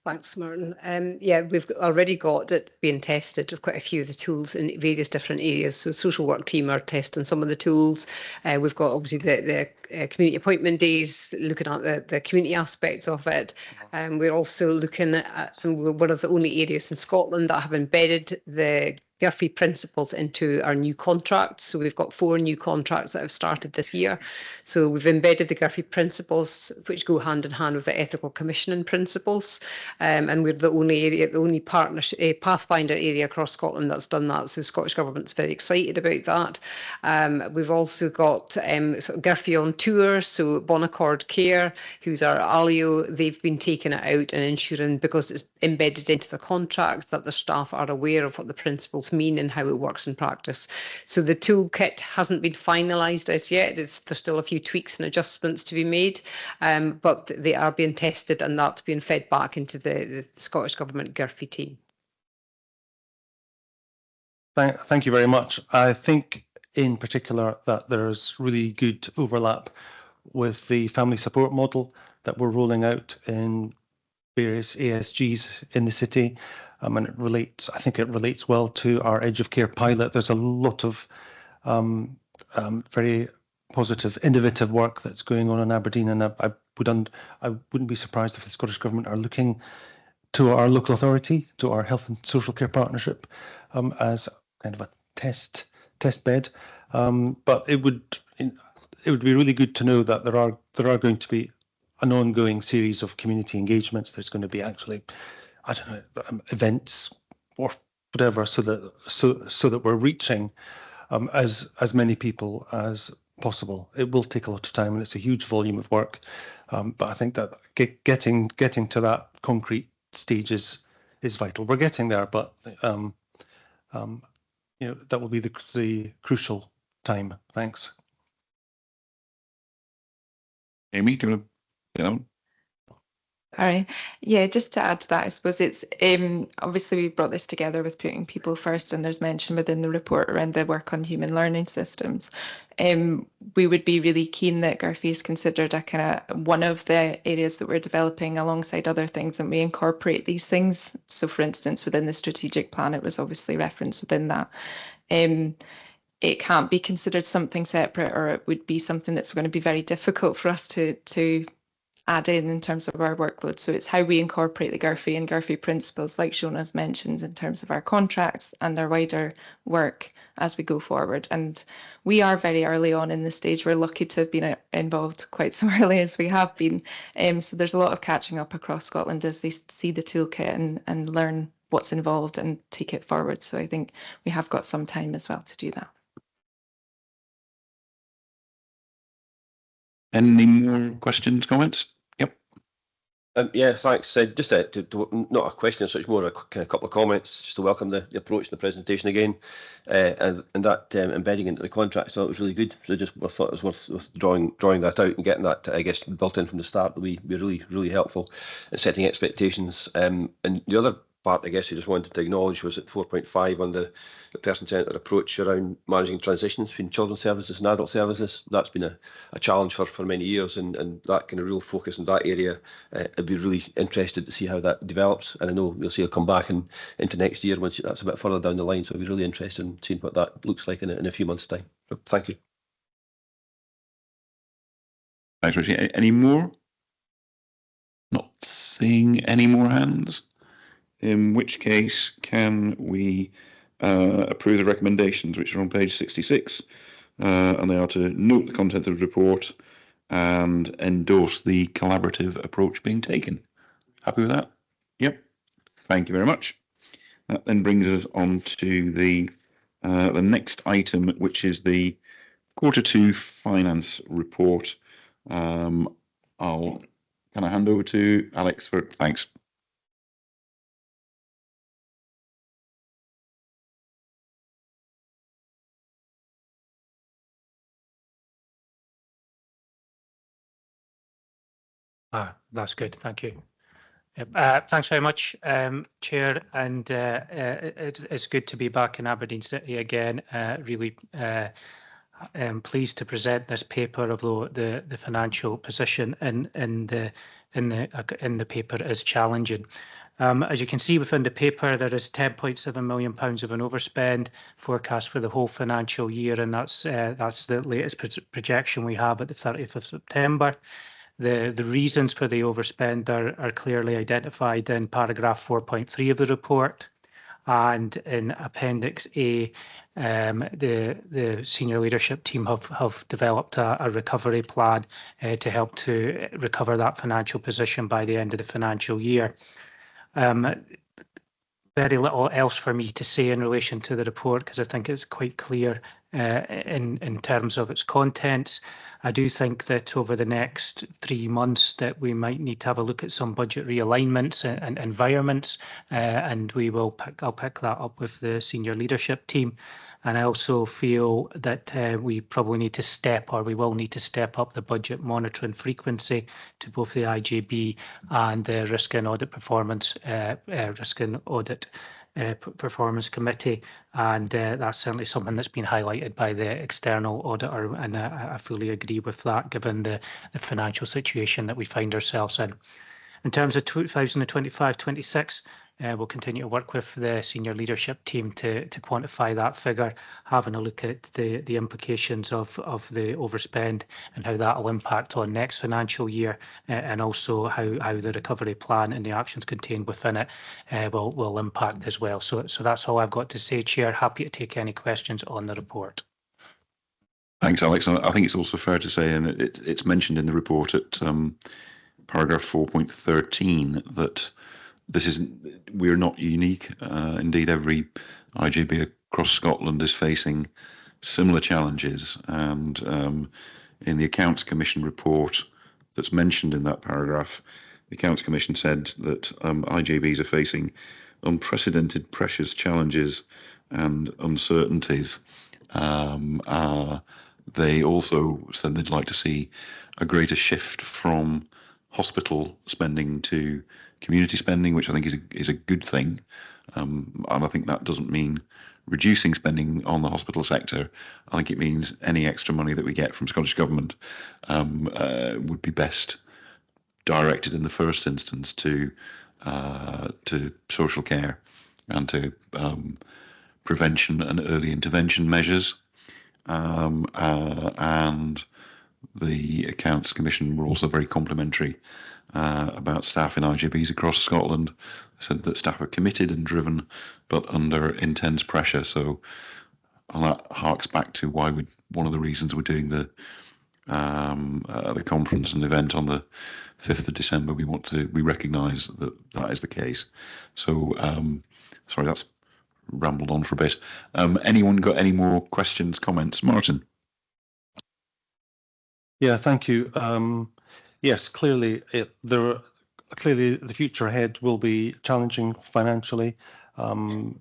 Thanks, Martin. Yeah, we've already got it being tested with quite a few of the tools in various different areas. So social work team are testing some of the tools. We've got obviously the community appointment days, looking at the community aspects of it. We're also looking at, and we're one of the only areas in Scotland that have embedded the Garfey principles into our new contracts. So we've got 4 new contracts that have started this year. So we've embedded the Garfey principles, which go hand in hand with the ethical commissioning principles. And we're the only partnership, Pathfinder area across Scotland that's done that. So Scottish Government's very excited about that. We've also got sort of Garfey on tour. So Bonaccord Care, who's our ALIO, they've been taking it out and ensuring, because it's embedded into the contracts, that the staff are aware of what the principles mean and how it works in practice. So the toolkit hasn't been finalised as yet. There's still a few tweaks and adjustments to be made, but they are being tested, and that's being fed back into the Scottish Government Garfey team. Thank you very much. I think in particular that there's really good overlap with the family support model that we're rolling out in various ASGs in the city. And I think it relates well to our Edge of Care pilot. There's a lot of very positive, innovative work that's going on in Aberdeen, and I wouldn't be surprised if the Scottish Government are looking to our local authority, to our Health and Social Care Partnership, as kind of a test bed. But it would be really good to know that there are going to be an ongoing series of community engagements. There's going to be actually, I don't know, events or whatever, so that we're reaching as many people as possible. It will take a lot of time, and it's a huge volume of work. But I think that getting to that concrete stage is vital. We're getting there, but that will be the crucial time. Thanks. Amy, do you want to? All right. Yeah, just to add to that, I suppose it's obviously we brought this together with putting people first, and there's mention within the report around the work on human learning systems. We would be really keen that Garfey is considered a kind of one of the areas that we're developing alongside other things, and we incorporate these things. So for instance, within the strategic plan, it was obviously referenced within that. It can't be considered something separate, or it would be something that's going to be very difficult for us to add in terms of our workload. So it's how we incorporate the Garfey and Garfey principles, like Shona's mentioned, in terms of our contracts and our wider work as we go forward. And we are very early on in the stage. We're lucky to have been involved quite so early as we have been. So there's a lot of catching up across Scotland as they see the toolkit and learn what's involved and take it forward. So I think we have got some time as well to do that. Any more questions, comments? Yep. Yeah, thanks. Just not a question, so it's more a kind of couple of comments, just to welcome the approach and the presentation again, and that embedding into the contract. So it was really good. So just I thought it was worth drawing that out and getting that, I guess, built in from the start. Will be really helpful in setting expectations. And the other part, I guess, I just wanted to acknowledge was at 4.5 on the person-centred approach around managing transitions between children's services and adult services. That's been a challenge for many years, and that kind of real focus in that area. I'd be really interested to see how that develops, and I know you'll see it'll come back into next year once that's a bit further down the line. So I'd be really interested in seeing what that looks like in a few months' time. So, thank you. Thanks, Richie. Any more? Not seeing any more hands. In which case, can we approve the recommendations, which are on page 66, and they are to note the content of the report and endorse the collaborative approach being taken. Happy with that? Yep. Thank you very much. That then brings us on to the next item, which is the Q2 finance report. Can I hand over to Alex for thanks? That's good. Thank you. Thanks very much, Chair, and it's good to be back in Aberdeen City again. Really pleased to present this paper, although the financial position in the paper is challenging. As you can see within the paper, there is £10.7 million of an overspend forecast for the whole financial year, and that's the latest projection we have at the 30th of September. The reasons for the overspend are clearly identified in paragraph 4.3 of the report, and in Appendix A, the senior leadership team have developed a recovery plan to help to recover that financial position by the end of the financial year. Very little else for me to say in relation to the report, because I think it's quite clear in terms of its contents. I do think that over the next 3 months that we might need to have a look at some budget realignments and environments, and I'll pick that up with the senior leadership team. And I also feel that we probably need to we will need to step up the budget monitoring frequency to both the IJB and the Risk and Audit Performance Performance Committee, and that's certainly something that's been highlighted by the external auditor, and I fully agree with that, given the financial situation that we find ourselves in. In terms of 2025-26, we'll continue to work with the senior leadership team to quantify that figure, having a look at the implications of the overspend and how that will impact on next financial year, and also how the recovery plan and the actions contained within it will impact as well. So that's all I've got to say, Chair. Happy to take any questions on the report. Thanks, Alex. I think it's also fair to say, and it's mentioned in the report at paragraph 4.13, that we're not unique. Indeed, every IJB across Scotland is facing similar challenges. And in the Accounts Commission report that's mentioned in that paragraph, the Accounts Commission said that IJBs are facing unprecedented pressures, challenges, and uncertainties. They also said they'd like to see a greater shift from hospital spending to community spending, which I think is a good thing. And I think that doesn't mean reducing spending on the hospital sector. I think it means any extra money that we get from Scottish Government would be best directed in the first instance to social care and to prevention and early intervention measures. And the Accounts Commission were also very complimentary about staff in IJBs across Scotland. They said that staff are committed and driven, but under intense pressure. So that harks back to one of the reasons we're doing the conference and event on the 5th of December. We recognise that is the case. So sorry, that's rambled on for a bit. Anyone got any more questions, comments? Martin? Yeah, thank you. Yes, clearly clearly the future ahead will be challenging financially, and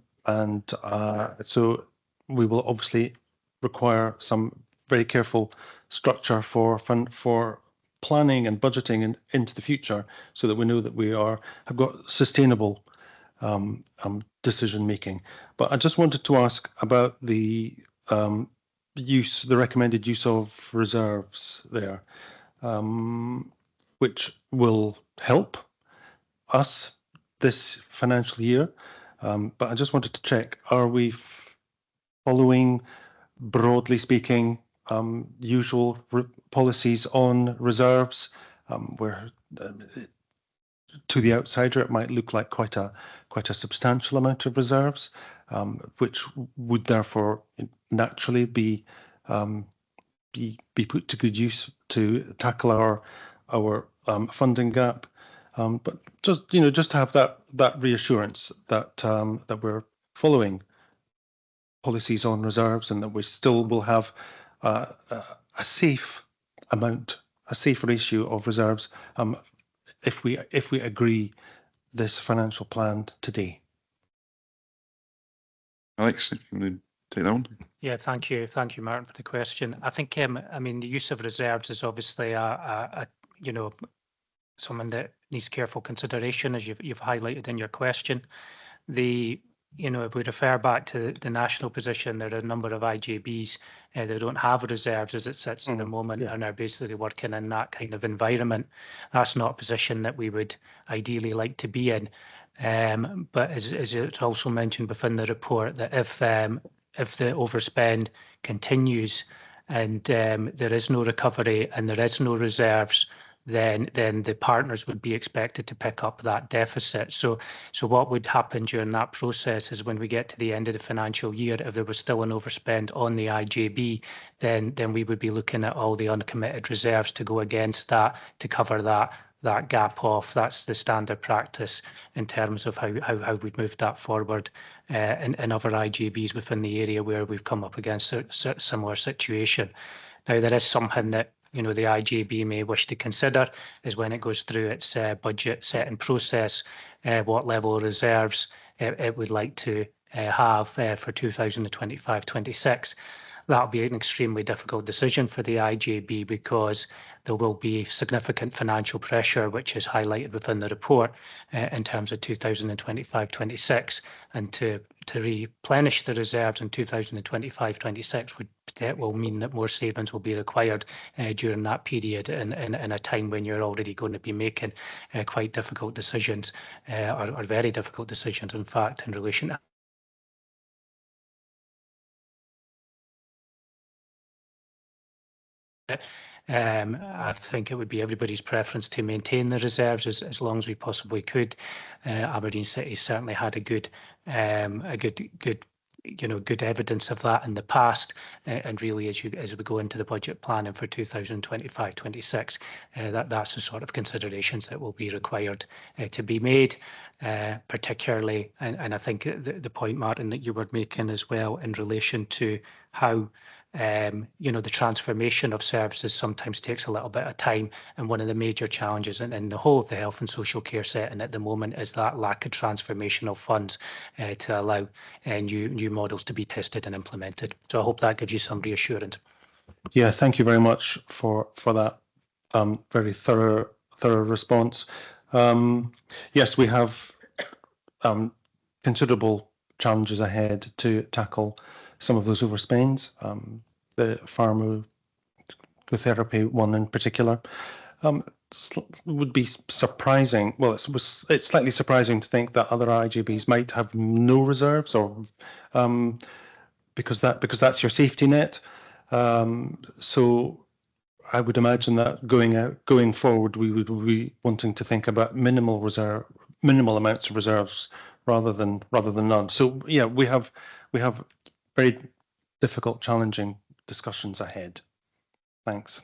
so we will obviously require some very careful structure for planning and budgeting into the future, so that we know that we have got sustainable decision making. But I just wanted to ask about the recommended use of reserves there, which will help us this financial year. But I just wanted to check, are we following, broadly speaking, usual policies on reserves, where to the outsider it might look like quite a substantial amount of reserves, which would therefore naturally be put to good use to tackle our funding gap. But just to have that reassurance that that we're following policies on reserves, and that we still will have a safe amount, a safe ratio of reserves, if we agree this financial plan today. Alex, if you want to take that one. Yeah, thank you, Martin, for the question. I think I mean, the use of reserves is obviously something that needs careful consideration, as you've highlighted in your question. If we refer back to the national position, there are a number of IJBs that don't have reserves as it sits at the moment, and are basically working in that kind of environment. That's not a position that we would ideally like to be in. But as it's also mentioned within the report, that if the overspend continues and there is no recovery and there is no reserves, then the partners would be expected to pick up that deficit. So what would happen during that process is, when we get to the end of the financial year, if there was still an overspend on the IJB, then we would be looking at all the uncommitted reserves to go against that, to cover that gap off. That's the standard practice in terms of how we've moved that forward in other IJBs within the area where we've come up against a similar situation. Now, there is something that the IJB may wish to consider, is when it goes through its budget setting process, what level of reserves it would like to have for 2025-26. That'll be an extremely difficult decision for the IJB, because there will be significant financial pressure, which is highlighted within the report, in terms of 2025-26, and to replenish the reserves in 2025-26 will mean that more savings will be required during that period, in a time when you're already going to be making quite difficult decisions, or very difficult decisions, in fact, in relation to I think it would be everybody's preference to maintain the reserves as long as we possibly could. Aberdeen City certainly had a good evidence of that in the past, and really as we go into the budget planning for 2025-26, that's the sort of considerations that will be required to be made, particularly, and I think the point, Martin, that you were making as well, in relation to how the transformation of services sometimes takes a little bit of time, and one of the major challenges in the whole of the health and social care setting at the moment is that lack of transformational funds to allow new models to be tested and implemented. So I hope that gives you some reassurance. Yeah, thank you very much for that very thorough response. Yes, we have considerable challenges ahead to tackle some of those overspends, the pharmacotherapy one in particular. Would be surprising. Well, it's slightly surprising to think that other IJBs might have no reserves, or because that's your safety net. So I would imagine that going forward, we would be wanting to think about minimal amounts of reserves rather than none. So yeah, we have very difficult, challenging discussions ahead. Thanks.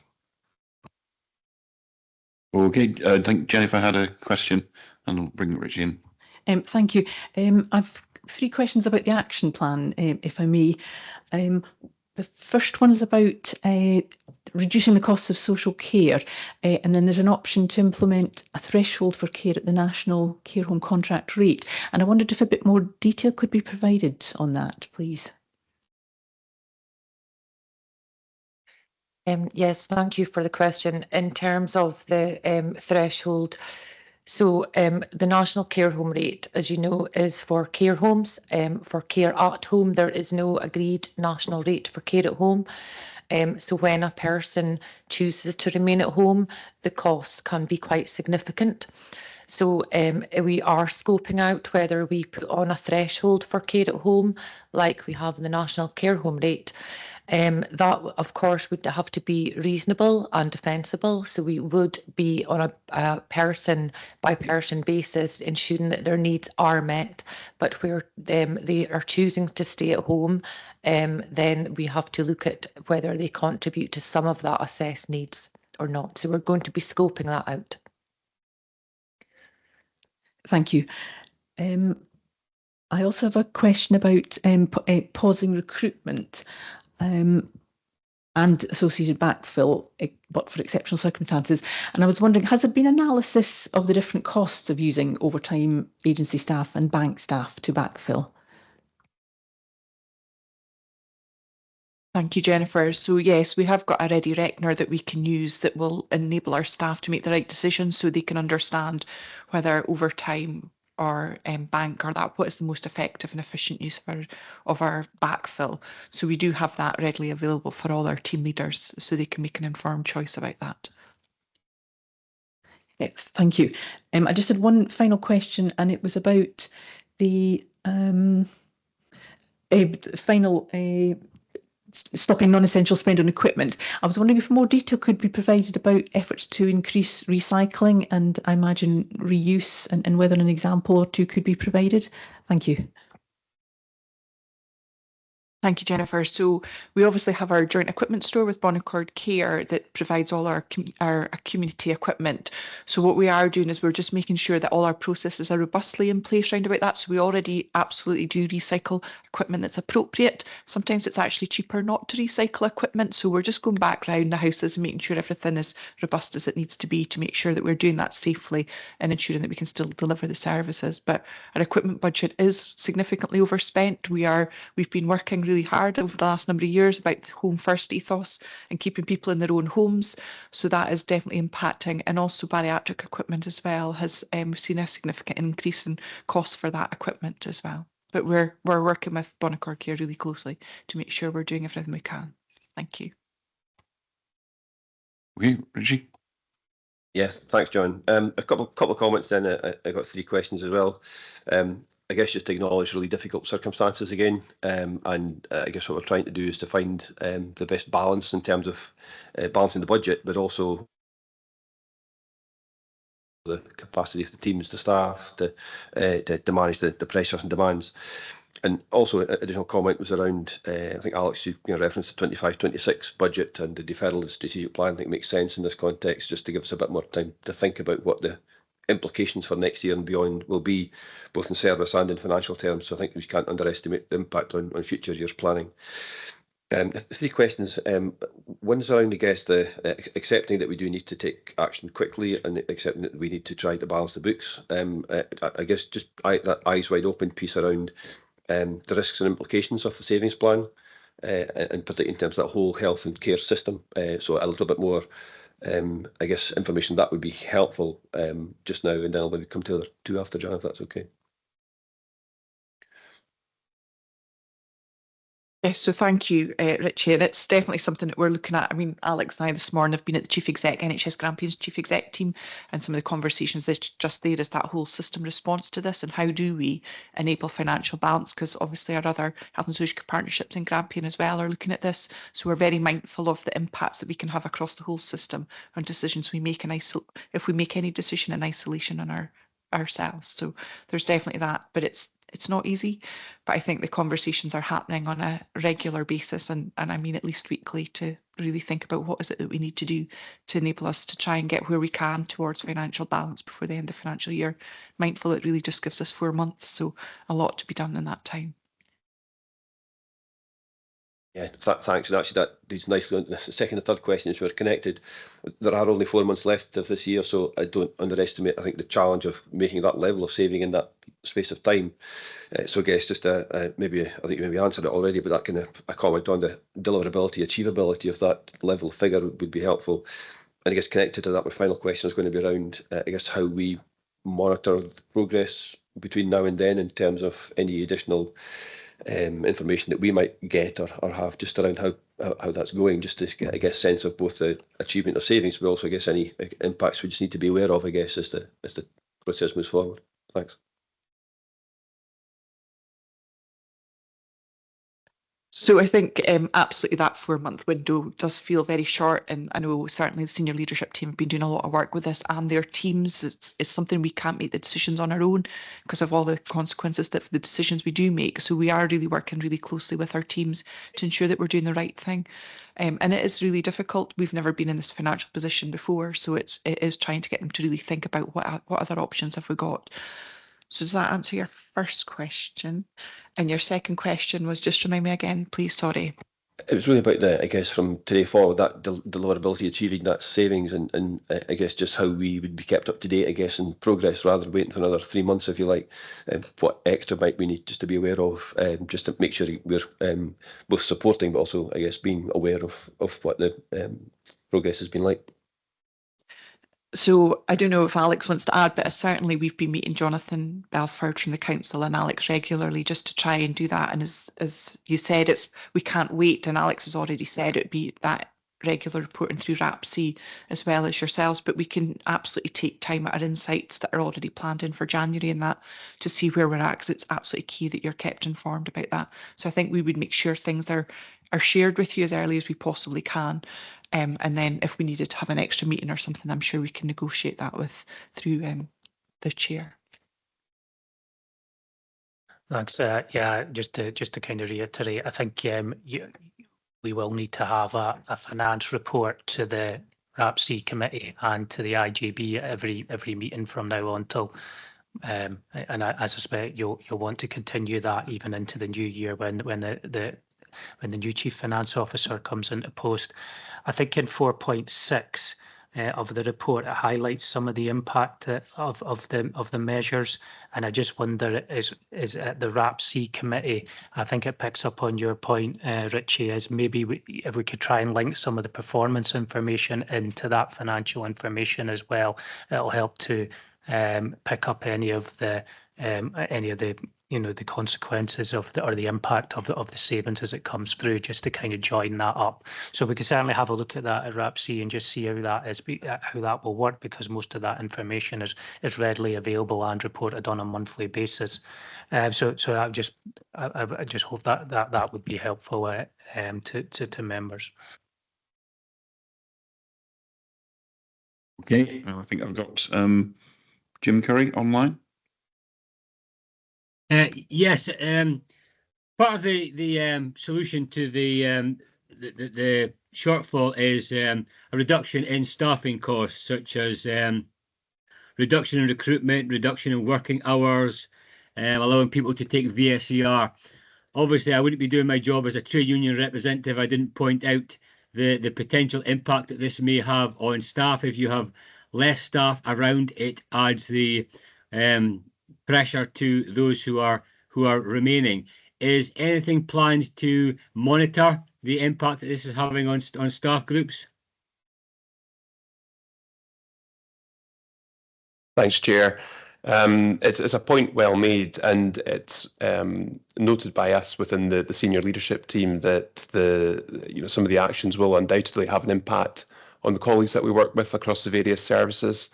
Okay, I think Jennifer had a question, and I'll bring Richie in. Thank you. I've 3 questions about the action plan, if I may. The first one is about reducing the costs of social care, and then there's an option to implement a threshold for care at the national care home contract rate. And I wondered if a bit more detail could be provided on that, please. Yes, thank you for the question. In terms of the threshold, so the national care home rate, as you know, is for care homes. For care at home, there is no agreed national rate for care at home. So when a person chooses to remain at home, the costs can be quite significant. So we are scoping out whether we put on a threshold for care at home, like we have the national care home rate. That, of course, would have to be reasonable and defensible. So we would be on a person-by-person basis, ensuring that their needs are met. But where they are choosing to stay at home, then we have to look at whether they contribute to some of that assessed needs or not. So we're going to be scoping that out. Thank you. I also have a question about pausing recruitment and associated backfill, but for exceptional circumstances. And I was wondering, has there been analysis of the different costs of using overtime agency staff and bank staff to backfill? Thank you, Jennifer. So yes, we have got a ready reckoner that we can use that will enable our staff to make the right decisions so they can understand whether overtime or bank or that what is the most effective and efficient use of our backfill. So we do have that readily available for all our team leaders so they can make an informed choice about that. Yes, thank you. I just had one final question, and it was about the final stopping non-essential spend on equipment. I was wondering if more detail could be provided about efforts to increase recycling and I imagine reuse, and whether an example or two could be provided. Thank you. Thank you, Jennifer. So we obviously have our joint equipment store with Bonaccord Care that provides all our community equipment. So what we are doing is we're just making sure that all our processes are robustly in place around about that. So we already absolutely do recycle equipment that's appropriate. Sometimes it's actually cheaper not to recycle equipment. So we're just going back around the houses and making sure everything is robust as it needs to be to make sure that we're doing that safely and ensuring that we can still deliver the services. But our equipment budget is significantly overspent. We've been working really hard over the last number of years about the home first ethos and keeping people in their own homes. So that is definitely impacting, and also bariatric equipment as well has seen a significant increase in costs for that equipment as well. But we're working with Bonaccord Care really closely to make sure we're doing everything we can. Thank you. Okay, Richie. Yes, thanks, John. A couple of comments then. I got 3 questions as well. I guess just to acknowledge really difficult circumstances again, and I guess what we're trying to do is to find the best balance in terms of balancing the budget, but also the capacity of the teams, the staff to manage the pressures and demands. And also, additional comment was around, I think Alex, you referenced the 25-26 budget and the deferral of the strategic plan. I think it makes sense in this context just to give us a bit more time to think about what the implications for next year and beyond will be, both in service and in financial terms. So I think we can't underestimate the impact on future years' planning. 3 questions. One's around, I guess, the accepting that we do need to take action quickly and accepting that we need to try to balance the books. I guess just that eyes wide open piece around the risks and implications of the savings plan, and particularly in terms of that whole health and care system. So a little bit more, I guess, information that would be helpful just now, and then I'll maybe come to the other 2 after, John, if that's okay. Yes, so thank you, Richie. And it's definitely something that we're looking at. I mean, Alex and I this morning have been at the Chief Exec, NHS Grampians Chief Exec team, and some of the conversations that's just there is that whole system response to this and how do we enable financial balance, because obviously our other health and social care partnerships in Grampian as well are looking at this. So we're very mindful of the impacts that we can have across the whole system on decisions we make if we make any decision in isolation on ourselves. So there's definitely that, but it's not easy, but I think the conversations are happening on a regular basis, and I mean at least weekly, to really think about what is it that we need to do to enable us to try and get where we can towards financial balance before the end of the financial year. Mindful it really just gives us 4 months, so a lot to be done in that time. Yeah, thanks. And actually, that leads nicely on to the second and third questions were connected. There are only 4 months left of this year, so I don't underestimate, I think, the challenge of making that level of saving in that space of time. So I guess just maybe, I think you maybe answered it already, but that kind of a comment on the deliverability, achievability of that level figure would be helpful. And I guess connected to that, my final question is going to be around, I guess, how we monitor the progress between now and then in terms of any additional information that we might get or have just around how that's going, just to get, I guess, sense of both the achievement of savings, but also, I guess, any impacts we just need to be aware of, I guess, as the process moves forward. Thanks. So I think absolutely that 4-month window does feel very short, and I know certainly the senior leadership team have been doing a lot of work with this and their teams. It's something we can't make the decisions on our own because of all the consequences that the decisions we do make. So we are really working really closely with our teams to ensure that we're doing the right thing. And it is really difficult. We've never been in this financial position before, so it is trying to get them to really think about what other options have we got. So does that answer your first question? And your second question was, just remind me again, please, sorry. It was really about I guess, from today forward, that deliverability, achieving that savings, and I guess just how we would be kept up to date, I guess, in progress rather than waiting for another 3 months, if you like. What extra might we need just to be aware of, just to make sure we're both supporting, but also, I guess, being aware of what the progress has been like. So I don't know if Alex wants to add, but certainly we've been meeting Jonathan Belford from the council and Alex regularly just to try and do that. And as you said, we can't wait. And Alex has already said it'd be that regular reporting through RAPC as well as yourselves, but we can absolutely take time at our insights that are already planned in for January and that to see where we're at, because it's absolutely key that you're kept informed about that. So I think we would make sure things are shared with you as early as we possibly can. And then if we needed to have an extra meeting or something, I'm sure we can negotiate that through the chair. Thanks. Yeah, just to kind of reiterate, I think we will need to have a finance report to the RAPC committee and to the IJB every meeting from now on till, and I suspect you'll want to continue that even into the new year when the new chief finance officer comes into post. I think in 4.6 of the report, it highlights some of the impact of the measures, and I just wonder, is at the RAPC committee, I think it picks up on your point, Richie, is maybe if we could try and link some of the performance information into that financial information as well, it'll help to pick up any of the the consequences of the impact of the savings as it comes through, just to kind of join that up. So we can certainly have a look at that at RAPC and just see how that will work, because most of that information is readily available and reported on a monthly basis. So I just hope that would be helpful to members. Okay, well, I think I've got Jim Curry online. Yes, part of the solution to the shortfall is a reduction in staffing costs, such as reduction in recruitment, reduction in working hours, allowing people to take VSER. Obviously, I wouldn't be doing my job as a trade union representative if I didn't point out the potential impact that this may have on staff. If you have less staff around, it adds the pressure to those who are remaining. Is anything planned to monitor the impact that this is having on staff groups? Thanks, Chair. It's a point well made, and it's noted by us within the senior leadership team that some of the actions will undoubtedly have an impact on the colleagues that we work with across the various services.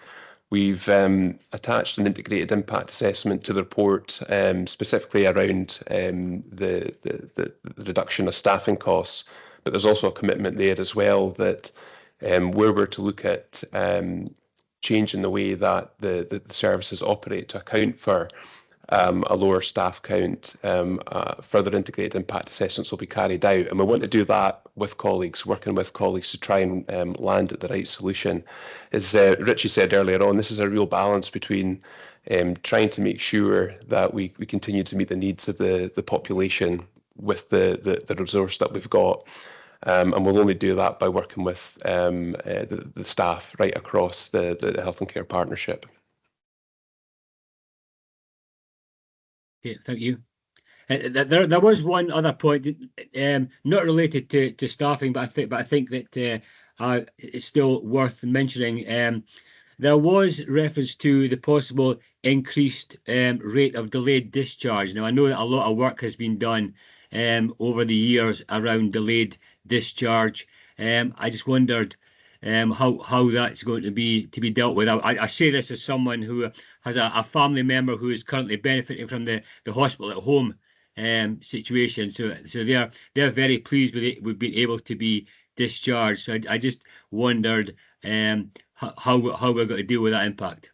We've attached an integrated impact assessment to the report, specifically around the reduction of staffing costs, but there's also a commitment there as well that where we're to look at changing the way that the services operate to account for a lower staff count, further integrated impact assessments will be carried out. And we want to do that with colleagues, working with colleagues to try and land at the right solution. As Richie said earlier on, this is a real balance between trying to make sure that we continue to meet the needs of the population with the resource that we've got. And we'll only do that by working with the staff right across the Health and Care Partnership. Okay, thank you. There was one other point, not related to staffing, but I think that it's still worth mentioning. There was reference to the possible increased rate of delayed discharge. Now, I know that a lot of work has been done over the years around delayed discharge. I just wondered how that's going to be dealt with. I say this as someone who has a family member who is currently benefiting from the hospital at home situation. So they're very pleased with being able to be discharged. So I just wondered how we're going to deal with that impact.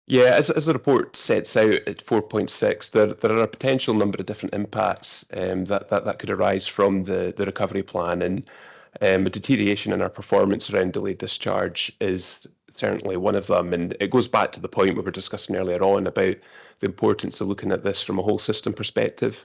Yeah, as the report sets out at 4.6, there are a potential number of different impacts that could arise from the recovery plan, and a deterioration in our performance around delayed discharge is certainly one of them. And it goes back to the point we were discussing earlier on about the importance of looking at this from a whole system perspective.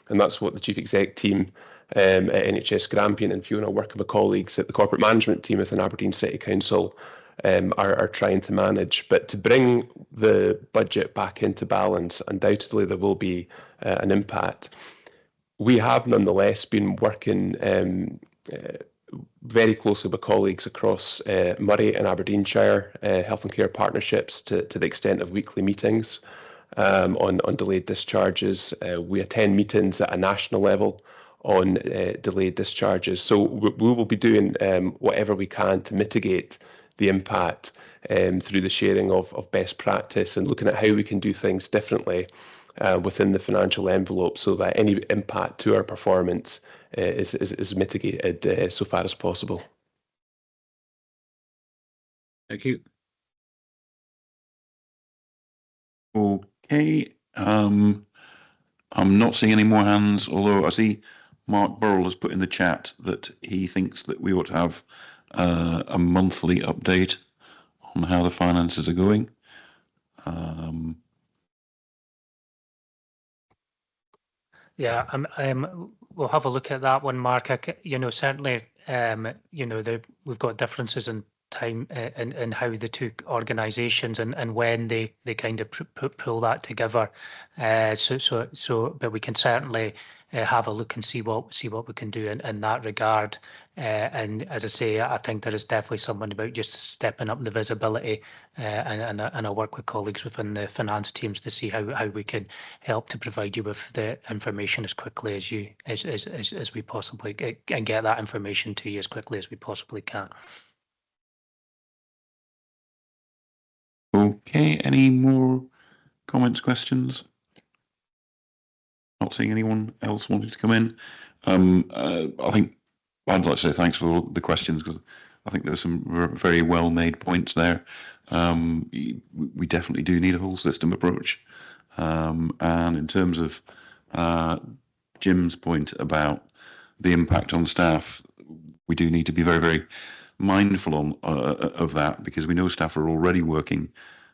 And that's what the Chief Exec team at NHS Grampian and Fiona, working with colleagues at the corporate management team within Aberdeen City Council, are trying to manage. But to bring the budget back into balance, undoubtedly there will be an impact. We have nonetheless been working very closely with colleagues across Moray and Aberdeenshire Health and Care Partnerships to the extent of weekly meetings on delayed discharges. We attend meetings at a national level on delayed discharges. So we will be doing whatever we can to mitigate the impact through the sharing of best practice and looking at how we can do things differently within the financial envelope so that any impact to our performance is mitigated so far as possible. Thank you. Okay. I'm not seeing any more hands, although I see Mark Burrell has put in the chat that he thinks that we ought to have a monthly update on how the finances are going. Yeah, we'll have a look at that one, Mark. Certainly, we've got differences in time in how the two organisations and when they kind of pull that together. But we can certainly have a look and see what we can do in that regard. And as I say, I think there is definitely something about just stepping up the visibility, and I'll work with colleagues within the finance teams to see how we can help to provide you with the information as quickly as we possibly and get that information to you as quickly as we possibly can. Okay, any more comments, questions? Not seeing anyone else wanting to come in. I think I'd like to say thanks for all the questions, because I think there's some very well made points there. We definitely do need a whole system approach. And in terms of Jim's point about the impact on staff, we do need to be very, very mindful of that, because we know staff are already working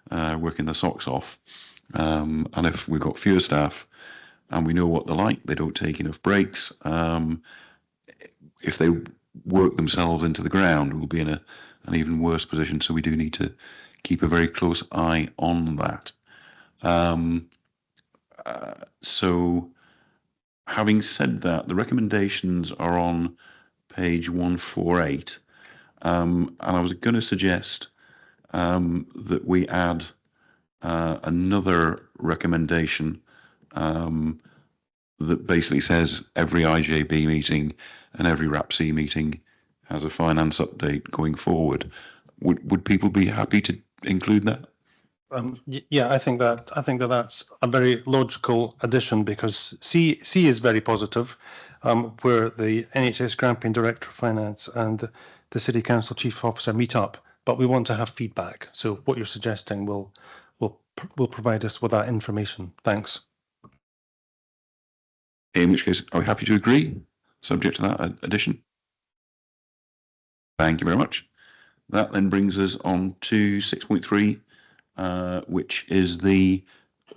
their socks off. And if we've got fewer staff and we know what they're like, they don't take enough breaks. If they work themselves into the ground, we'll be in an even worse position. So we do need to keep a very close eye on that. So having said that, the recommendations are on page 148. And I was going to suggest that we add another recommendation that basically says every IJB meeting and every RAPC meeting has a finance update going forward. Would people be happy to include that? Yeah, I think that's a very logical addition, because C is very positive, where the NHS Grampian Director of Finance and the City Council Chief Officer meet up, but we want to have feedback. So what you're suggesting will provide us with that information. Thanks. In which case, are we happy to agree, subject to that addition? Thank you very much. That then brings us on to 6.3, which is the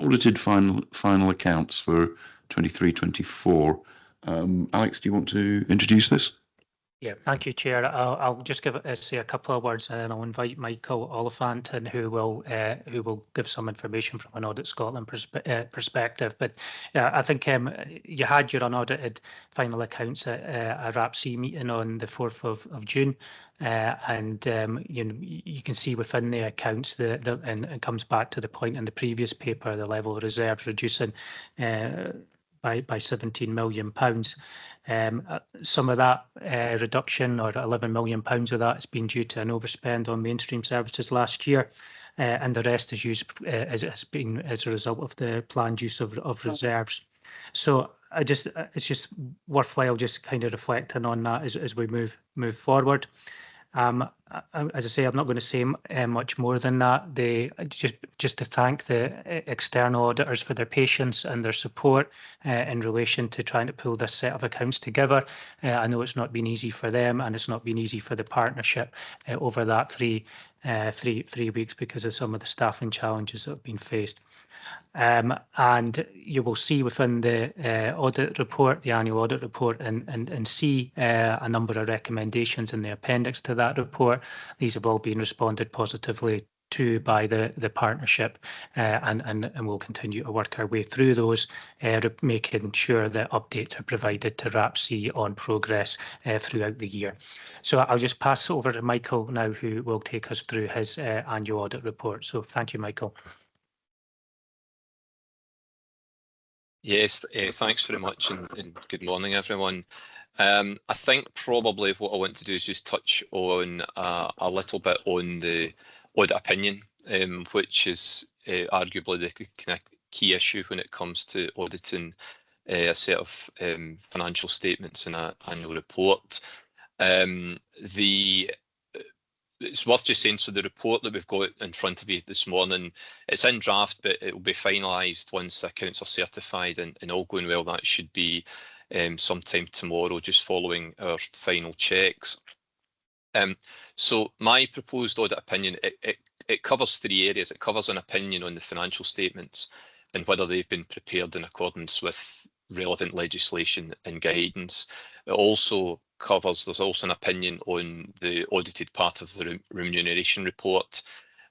audited final accounts for 23-24. Alex, do you want to introduce this? Yeah, thank you, Chair. I'll just say a couple of words, and I'll invite Michael Oliphant in, who will give some information from an Audit Scotland perspective. But I think you had your unaudited final accounts at a RAPC meeting on the 4th of June, and you can see within the accounts and it comes back to the point in the previous paper, the level of reserves reducing by £17 million. Some of that reduction, or £11 million of that, has been due to an overspend on mainstream services last year, and the rest is has been as a result of the planned use of reserves. So it's just worthwhile just kind of reflecting on that as we move forward. As I say, I'm not going to say much more than that. Just to thank the external auditors for their patience and their support in relation to trying to pull this set of accounts together. I know it's not been easy for them, and it's not been easy for the partnership over that three weeks because of some of the staffing challenges that have been faced. And you will see within the audit report, the annual audit report, and see a number of recommendations in the appendix to that report. These have all been responded positively to by the partnership, and we'll continue to work our way through those, making sure that updates are provided to RAPC on progress throughout the year. So I'll just pass over to Michael now, who will take us through his annual audit report. So thank you, Michael. Yes, thanks very much, and good morning, everyone. I think probably what I want to do is just touch on a little bit on the audit opinion, which is arguably the kind of key issue when it comes to auditing a set of financial statements in an annual report. It's worth just saying, so the report that we've got in front of you this morning, it's in draft, but it will be finalised once the accounts are certified, and all going well, that should be sometime tomorrow, just following our final checks. So my proposed audit opinion, it covers three areas. It covers an opinion on the financial statements and whether they've been prepared in accordance with relevant legislation and guidance. It also covers, there's also an opinion on the audited part of the remuneration report,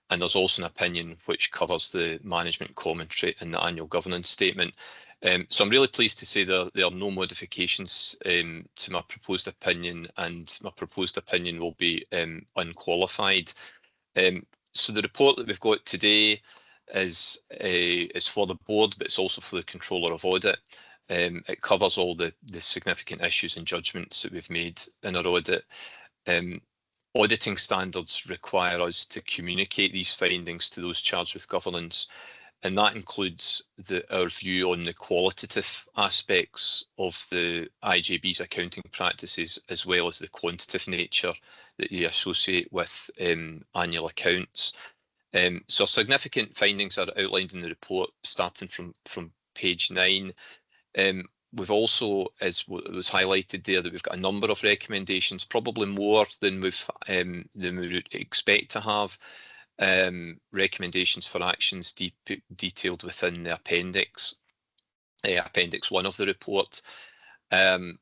and there's also an opinion which covers the management commentary in the annual governance statement. So I'm really pleased to say there are no modifications to my proposed opinion, and my proposed opinion will be unqualified. So the report that we've got today is for the board, but it's also for the Controller of Audit. It covers all the significant issues and judgments that we've made in our audit. Auditing standards require us to communicate these findings to those charged with governance, and that includes our view on the qualitative aspects of the IJB's accounting practices, as well as the quantitative nature that you associate with annual accounts. So significant findings are outlined in the report, starting from page 9. We've also, as was highlighted there, that we've got a number of recommendations, probably more than we would expect to have. Recommendations for actions detailed within the appendix 1 of the report. So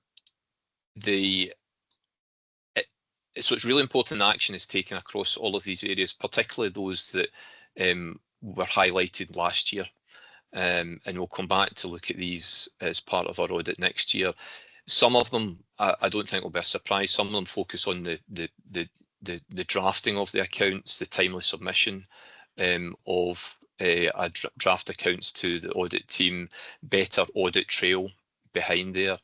it's really important action is taken across all of these areas, particularly those that were highlighted last year. And we'll come back to look at these as part of our audit next year. Some of them, I don't think will be a surprise. Some of them focus on the drafting of the accounts, the timely submission of draft accounts to the audit team, better audit trail behind there,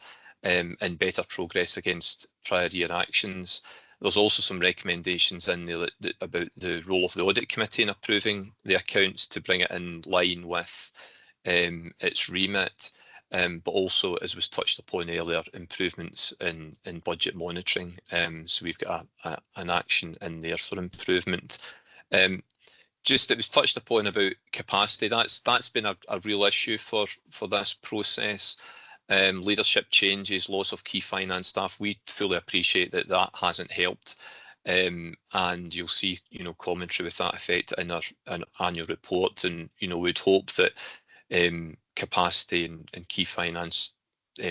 and better progress against prior year actions. There's also some recommendations in there about the role of the audit committee in approving the accounts to bring it in line with its remit, but also, as was touched upon earlier, improvements in budget monitoring. So we've got an action in there for improvement. Just it was touched upon about capacity. That's been a real issue for this process. Leadership changes, loss of key finance staff. We fully appreciate that hasn't helped. And you'll see, commentary with that effect in our annual report. And, we'd hope that capacity and key finance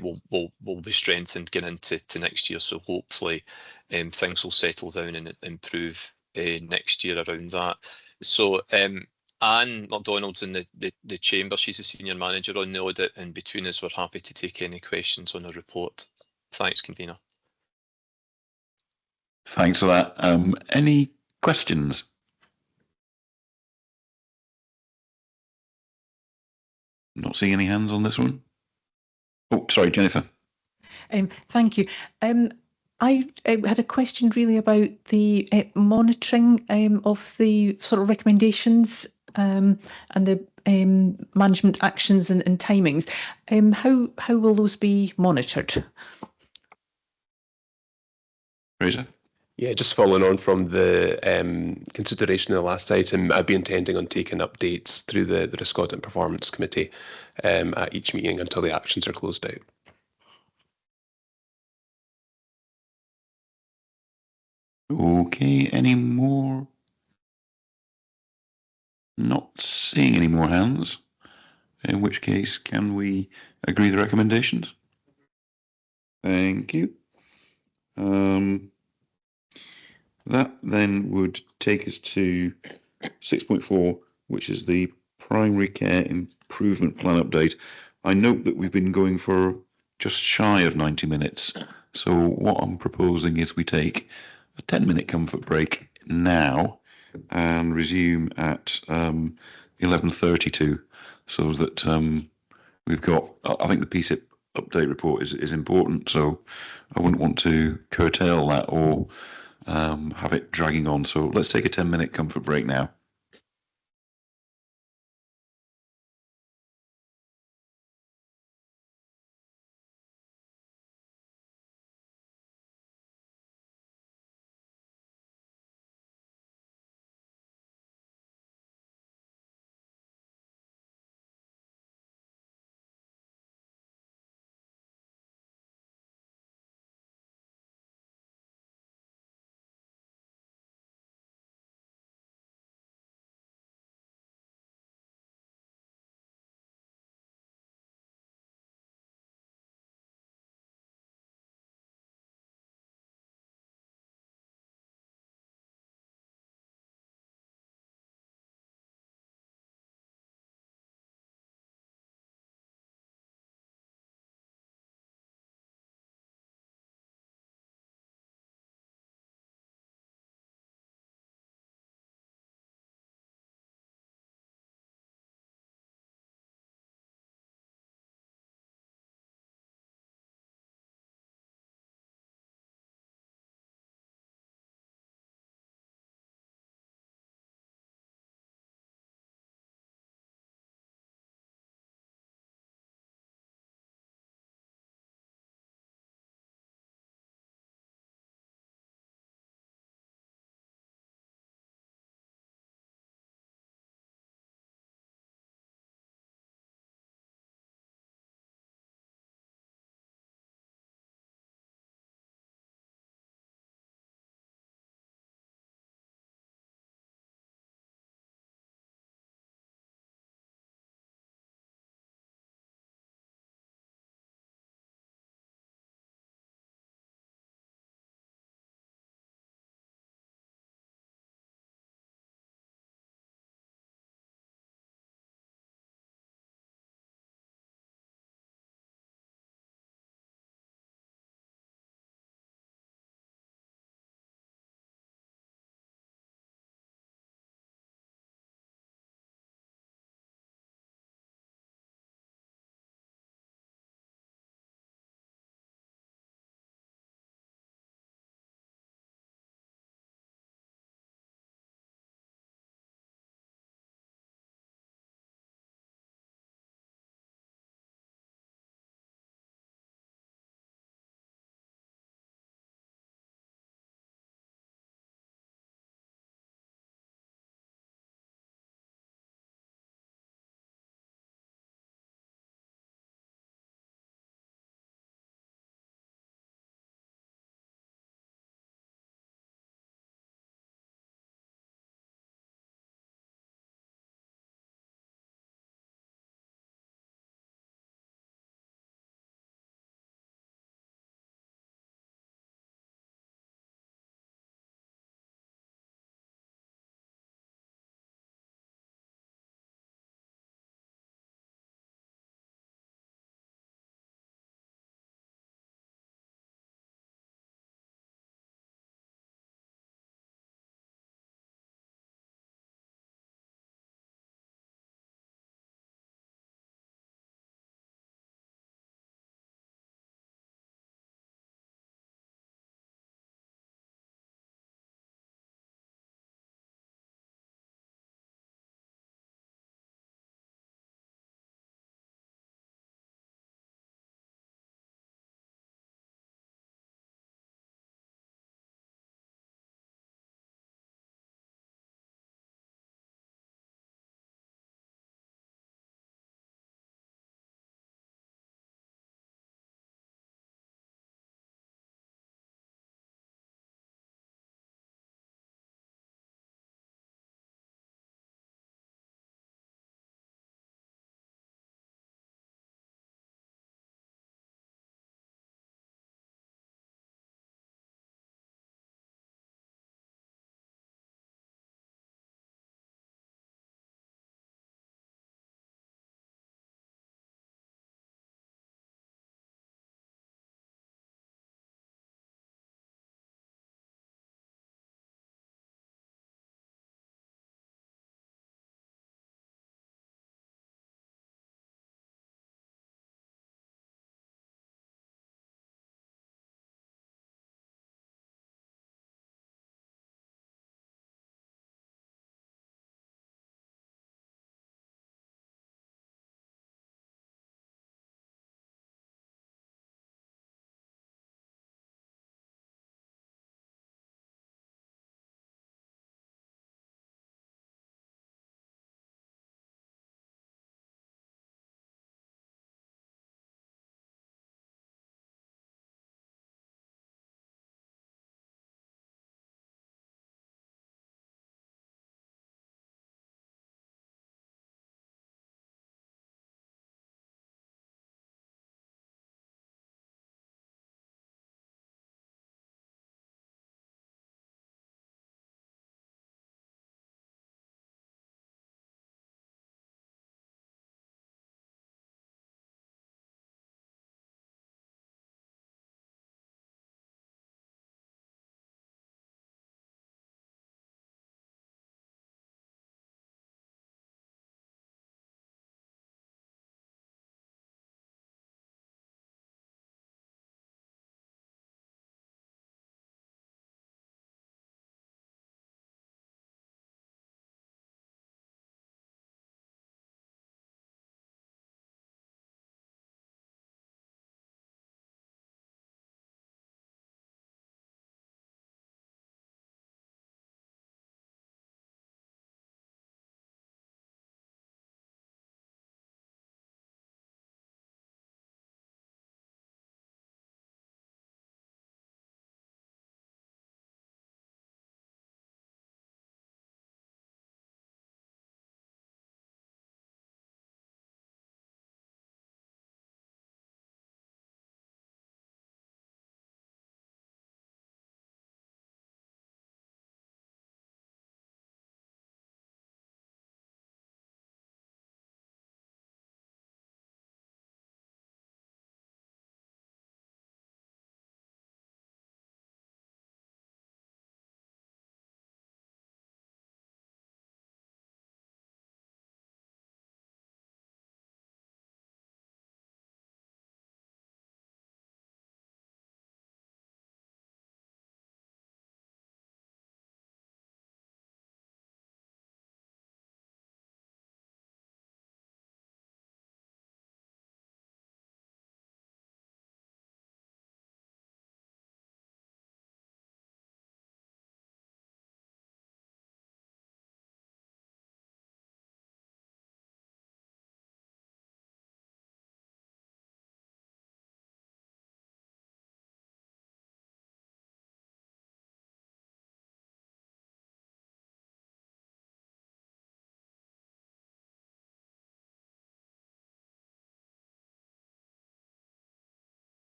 will be strengthened getting into next year. So hopefully things will settle down and improve next year around that. So Anne McDonald's in the chamber, she's the senior manager on the audit, and between us we're happy to take any questions on the report. Thanks, convener. Thanks for that. Any questions? Not seeing any hands on this one. Oh, sorry, Jennifer. Thank you. I had a question really about the monitoring of the sort of recommendations and the management actions and timings. How will those be monitored? Fraser? Yeah, just following on from the consideration of the last item, I'd be intending on taking updates through the Risk Audit and Performance Committee at each meeting until the actions are closed out. Okay, any more? Not seeing any more hands, in which case can we agree the recommendations? Thank you. That then would take us to 6.4, which is the Primary Care Improvement Plan update. I note that we've been going for just shy of 90 minutes. So what I'm proposing is we take a 10-minute comfort break now and resume at 11:32, so that we've got, I think the PSIP update report is important, so I wouldn't want to curtail that or have it dragging on. So let's take a 10-minute comfort break now.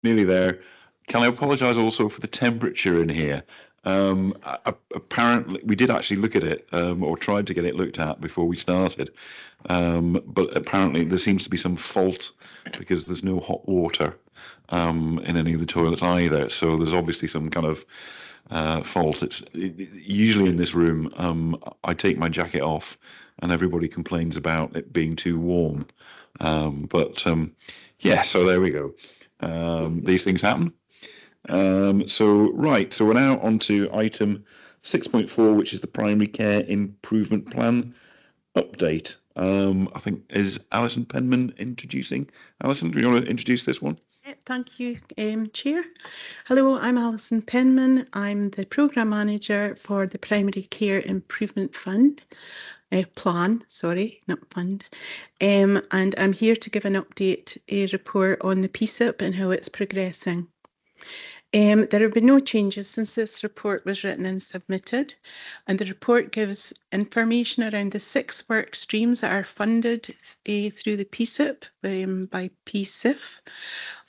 nearly there. Can I apologise also for the temperature in here? Apparently, we did actually look at it, or tried to get it looked at before we started, but apparently there seems to be some fault because there's no hot water in any of the toilets either. So there's obviously some kind of fault. Usually in this room, I take my jacket off and everybody complains about it being too warm. Yeah, so there we go. These things happen. So we're now on to item 6.4, which is the primary care improvement plan update. I think, is Alison Penman introducing? Alison, do you want to introduce this one? Thank you, Chair. Hello, I'm Alison Penman. I'm the Programme Manager for the Primary Care Improvement Fund. Plan, sorry, not fund. And I'm here to give an update, a report on the PSIP and how it's progressing. There have been no changes since this report was written and submitted, and the report gives information around the 6 work streams that are funded through the PSIP by PSIF.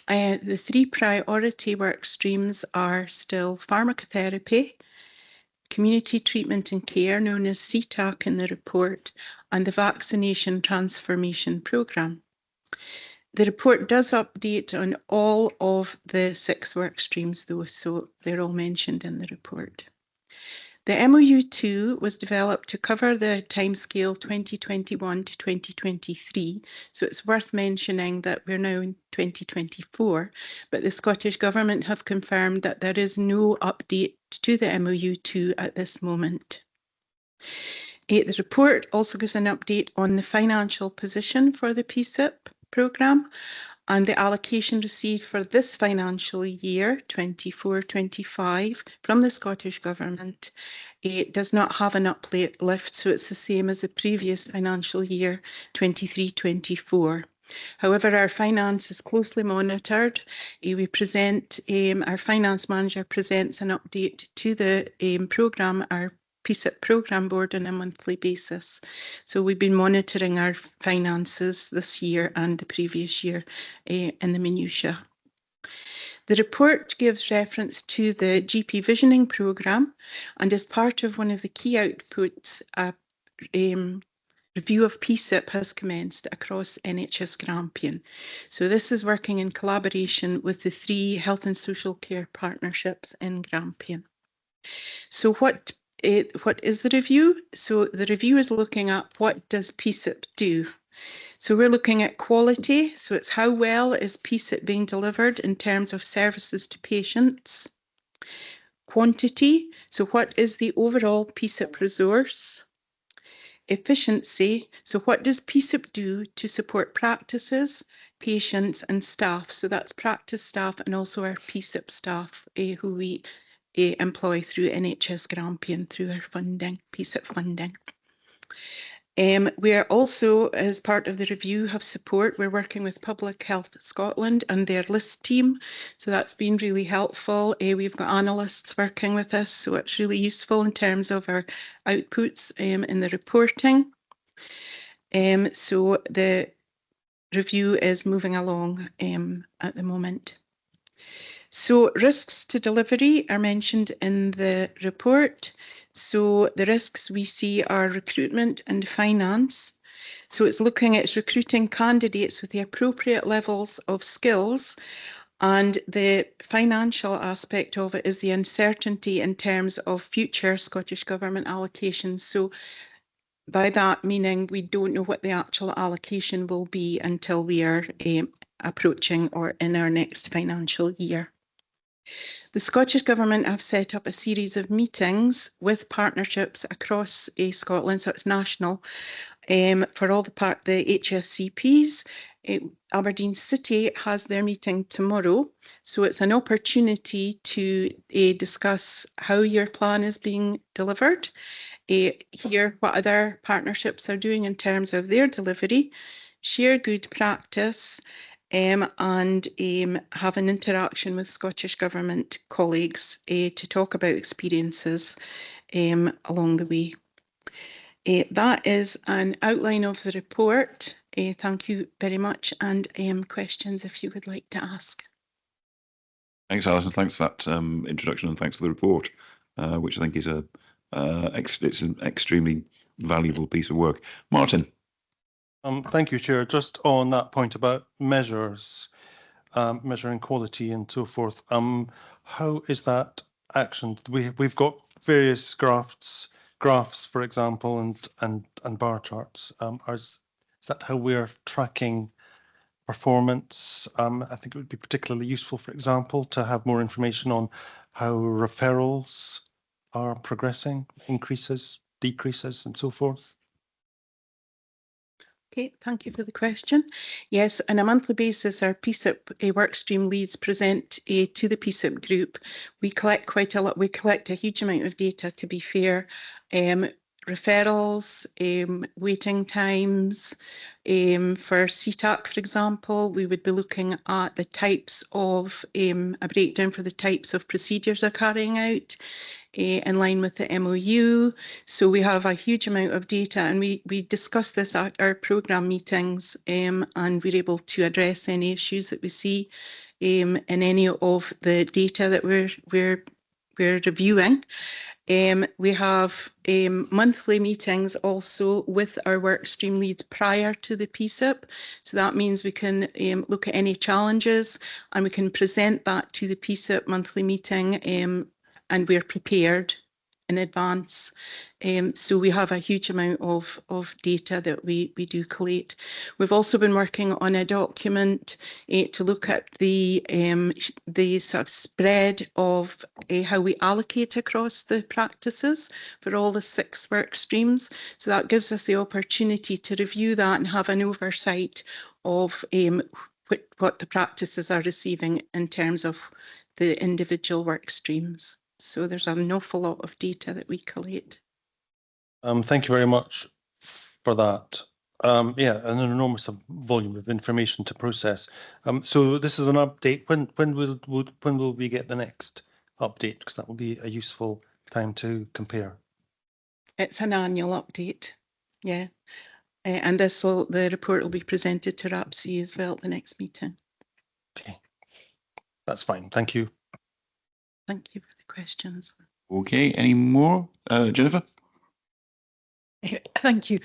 The 3 priority work streams are still pharmacotherapy, community treatment and care, known as CTAC in the report, and the vaccination transformation programme. The report does update on all of the 6 work streams though, so they're all mentioned in the report. The MOU2 was developed to cover the timescale 2021 to 2023, so it's worth mentioning that we're now in 2024, but the Scottish Government have confirmed that there is no update to the MOU2 at this moment. The report also gives an update on the financial position for the PSIP programme and the allocation received for this financial year, 24-25, from the Scottish Government. It does not have an uplift, so it's the same as the previous financial year, 23-24. However, our finance is closely monitored. We present, our finance manager presents an update to the programme, our PSIP programme board on a monthly basis. So we've been monitoring our finances this year and the previous year in the minutiae. The report gives reference to the GP visioning programme, and as part of one of the key outputs, a review of PSIP has commenced across NHS Grampian. So this is working in collaboration with the 3 health and social care partnerships in Grampian. So what is the review? So the review is looking at what does PSIP do? So we're looking at quality. So it's how well is PSIP being delivered in terms of services to patients. Quantity. So what is the overall PSIP resource? Efficiency. So what does PSIP do to support practices, patients and staff? So that's practice staff and also our PSIP staff who we employ through NHS Grampian through our funding, PSIP funding. We are also, as part of the review, have support. We're working with Public Health Scotland and their LIST team, so that's been really helpful. We've got analysts working with us, so it's really useful in terms of our outputs in the reporting. So the review is moving along at the moment. So risks to delivery are mentioned in the report. So the risks we see are recruitment and finance. So it's looking at recruiting candidates with the appropriate levels of skills, and the financial aspect of it is the uncertainty in terms of future Scottish Government allocations. So by that meaning we don't know what the actual allocation will be until we are approaching or in our next financial year. The Scottish Government have set up a series of meetings with partnerships across Scotland, so it's national, for all the HSCPs. Aberdeen City has their meeting tomorrow, so it's an opportunity to discuss how your plan is being delivered, hear what other partnerships are doing in terms of their delivery, share good practice, and have an interaction with Scottish Government colleagues to talk about experiences along the way. That is an outline of the report. Thank you very much, and questions if you would like to ask. Thanks, Alison. Thanks for that introduction, and thanks for the report, which I think is it's an extremely valuable piece of work. Martin. Thank you, Chair. Just on that point about measures, measuring quality and so forth, how is that actioned? We've got various graphs, for example, and bar charts. Is that how we're tracking performance? I think it would be particularly useful, for example, to have more information on how referrals are progressing, increases, decreases, and so forth. Okay, thank you for the question. Yes, on a monthly basis, our PSIP workstream leads present to the PSIP group. We collect quite a lot. We collect a huge amount of data, to be fair. Referrals, waiting times. For CTAC, for example, we would be looking at the types of, a breakdown for the types of procedures they're carrying out in line with the MOU. So we have a huge amount of data, and we discuss this at our programme meetings, and we're able to address any issues that we see in any of the data that we're reviewing. We have monthly meetings also with our workstream leads prior to the PSIP. So that means we can look at any challenges, and we can present that to the PSIP monthly meeting, and we're prepared in advance. So we have a huge amount of data that we do collate. We've also been working on a document to look at the sort of spread of how we allocate across the practices for all the 6 work streams. So that gives us the opportunity to review that and have an oversight of what the practices are receiving in terms of the individual work streams. So there's an awful lot of data that we collate. Thank you very much for that. Yeah, an enormous volume of information to process. So this is an update. When will we get the next update? Because that will be a useful time to compare. It's an annual update, yeah. And the report will be presented to RAPC as well at the next meeting. Okay, that's fine. Thank you. Thank you for the questions. Okay, any more? Jennifer? Thank you.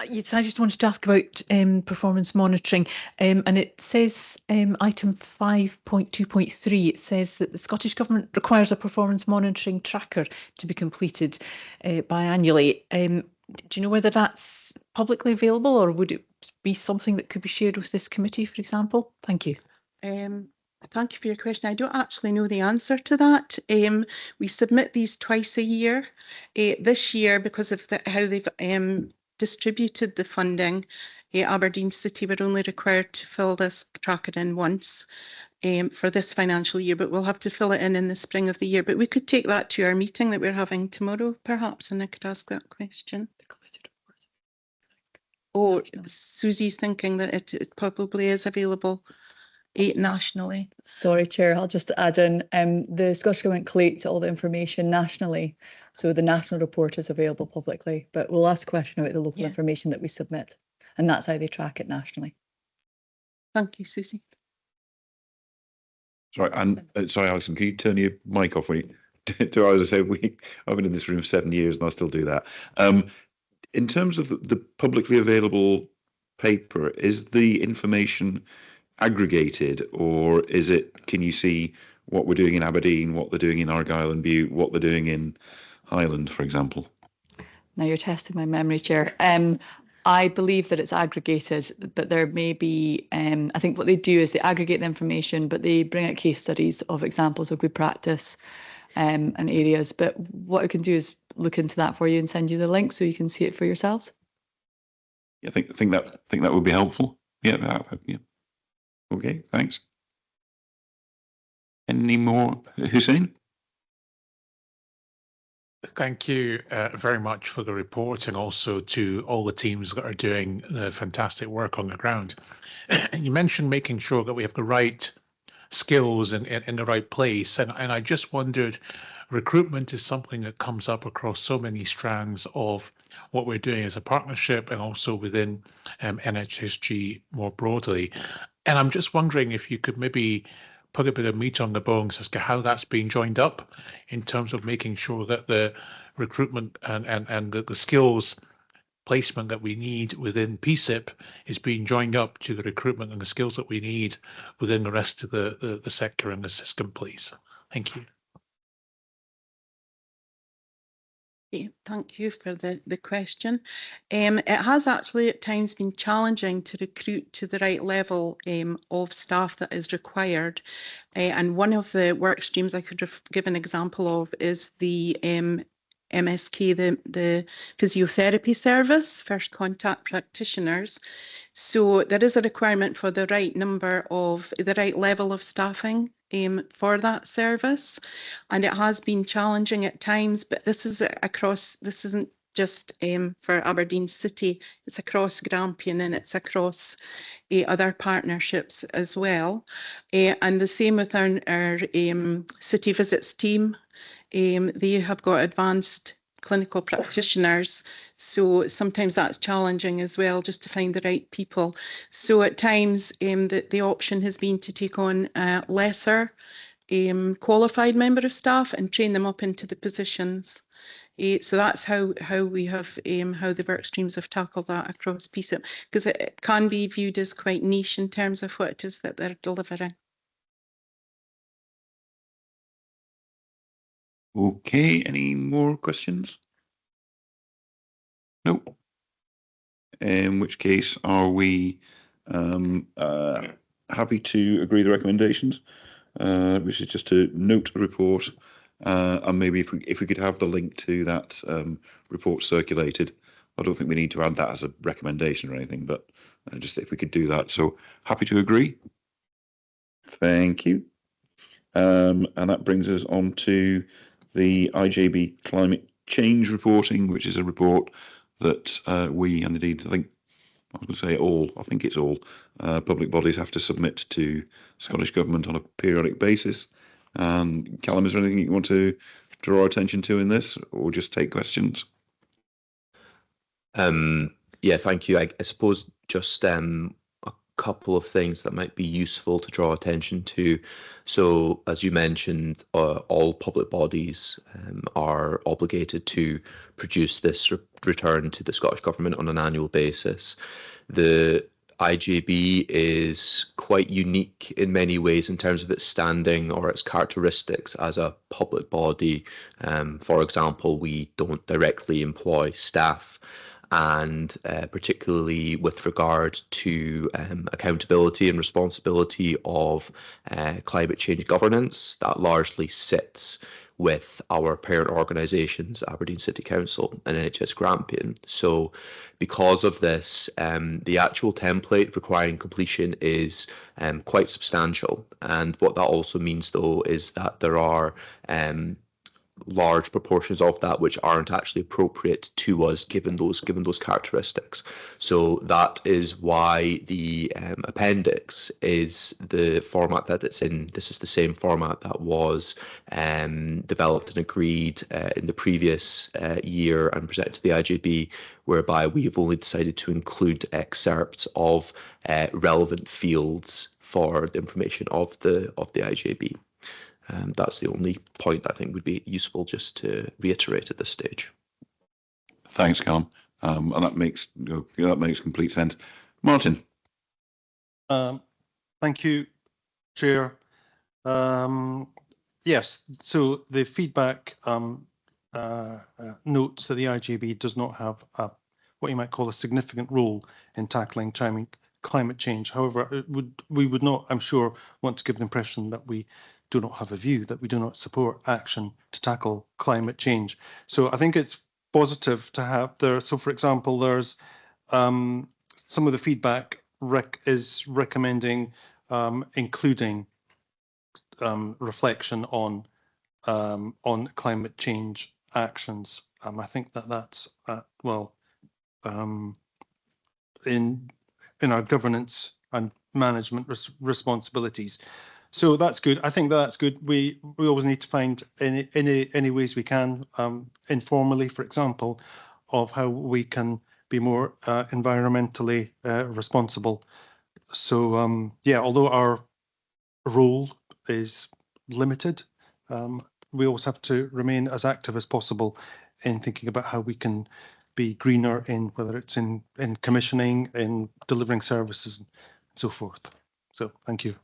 Yes, I just wanted to ask about performance monitoring, and it says item 5.2.3, it says that the Scottish Government requires a performance monitoring tracker to be completed biannually. Do you know whether that's publicly available, or would it be something that could be shared with this committee, for example? Thank you. Thank you for your question. I don't actually know the answer to that. We submit these twice a year. This year, because of how they've distributed the funding, Aberdeen City were only required to fill this tracker in once for this financial year, but we'll have to fill it in the spring of the year. But we could take that to our meeting that we're having tomorrow, perhaps, and I could ask that question. Oh, Susie's thinking that it probably is available nationally. Sorry, Chair, I'll just add in, the Scottish Government collates all the information nationally, so the national report is available publicly, but we'll ask a question about the local information that we submit, and that's how they track it nationally. Thank you, Susie. Sorry, and sorry, Alison, can you turn your mic off? Do I was say I've been in this room 7 years and I still do that. In terms of the publicly available paper, is the information aggregated, or is it, can you see what we're doing in Aberdeen, what they're doing in Argyll and Bute, what they're doing in Highland, for example? Now you're testing my memory, Chair. I believe that it's aggregated, but there may be, I think what they do is they aggregate the information, but they bring out case studies of examples of good practice and areas. But what I can do is look into that for you and send you the link so you can see it for yourselves. Yeah, I think that would be helpful. Yeah, yeah. Okay, thanks. Any more, Hussein? Thank you very much for the report, and also to all the teams that are doing fantastic work on the ground. You mentioned making sure that we have the right skills in the right place, and I just wondered, recruitment is something that comes up across so many strands of what we're doing as a partnership and also within NHSG more broadly. And I'm just wondering if you could maybe put a bit of meat on the bones as to how that's being joined up in terms of making sure that the recruitment and the skills placement that we need within PSIP is being joined up to the recruitment and the skills that we need within the rest of the sector and the system, please. Thank you. Thank you for the question. It has actually at times been challenging to recruit to the right level of staff that is required. And one of the work streams I could give an example of is the MSK, the physiotherapy service, first contact practitioners. So there is a requirement for the right level of staffing for that service, and it has been challenging at times, but this isn't just for Aberdeen City, it's across Grampian and it's across other partnerships as well. And the same with our city visits team. They have got advanced clinical practitioners, so sometimes that's challenging as well, just to find the right people. So at times the option has been to take on a lesser qualified member of staff and train them up into the positions. So that's how we have how the work streams have tackled that across PSIP, because it can be viewed as quite niche in terms of what it is that they're delivering. Okay, any more questions? No. In which case, are we happy to agree the recommendations, which is just to note the report, and maybe if we could have the link to that report circulated. I don't think we need to add that as a recommendation or anything, but just if we could do that. So happy to agree. Thank you. And that brings us on to the IJB climate change reporting, which is a report that we, and indeed I think it's all public bodies have to submit to Scottish Government on a periodic basis. Callum, is there anything you want to draw attention to in this, or just take questions? Yeah, thank you. I suppose just a couple of things that might be useful to draw attention to. So, as you mentioned, all public bodies are obligated to produce this return to the Scottish Government on an annual basis. The IJB is quite unique in many ways in terms of its standing or its characteristics as a public body. For example, we don't directly employ staff, and particularly with regard to accountability and responsibility of climate change governance, that largely sits with our parent organisations, Aberdeen City Council and NHS Grampian. So because of this, the actual template requiring completion is quite substantial. And what that also means, though, is that there are large proportions of that which aren't actually appropriate to us given those characteristics. So that is why the appendix is the format that it's in. This is the same format that was developed and agreed in the previous year and presented to the IJB, whereby we have only decided to include excerpts of relevant fields for the information of the IJB. That's the only point I think would be useful just to reiterate at this stage. Thanks, Callum. And that makes complete sense. Martin. Thank you, Chair. Yes, so the feedback notes that the IJB does not have what you might call a significant role in tackling climate change. However, we would not, I'm sure, want to give the impression that we do not have a view, that we do not support action to tackle climate change. So I think it's positive to have there. So, for example, there's some of the feedback is recommending including reflection on climate change actions. I think that's in our governance and management responsibilities. So that's good. I think that's good. We always need to find any ways we can informally, for example, of how we can be more environmentally responsible. So yeah, although our role is limited. We always have to remain as active as possible in thinking about how we can be greener in whether it's in commissioning, in delivering services, and so forth. So thank you.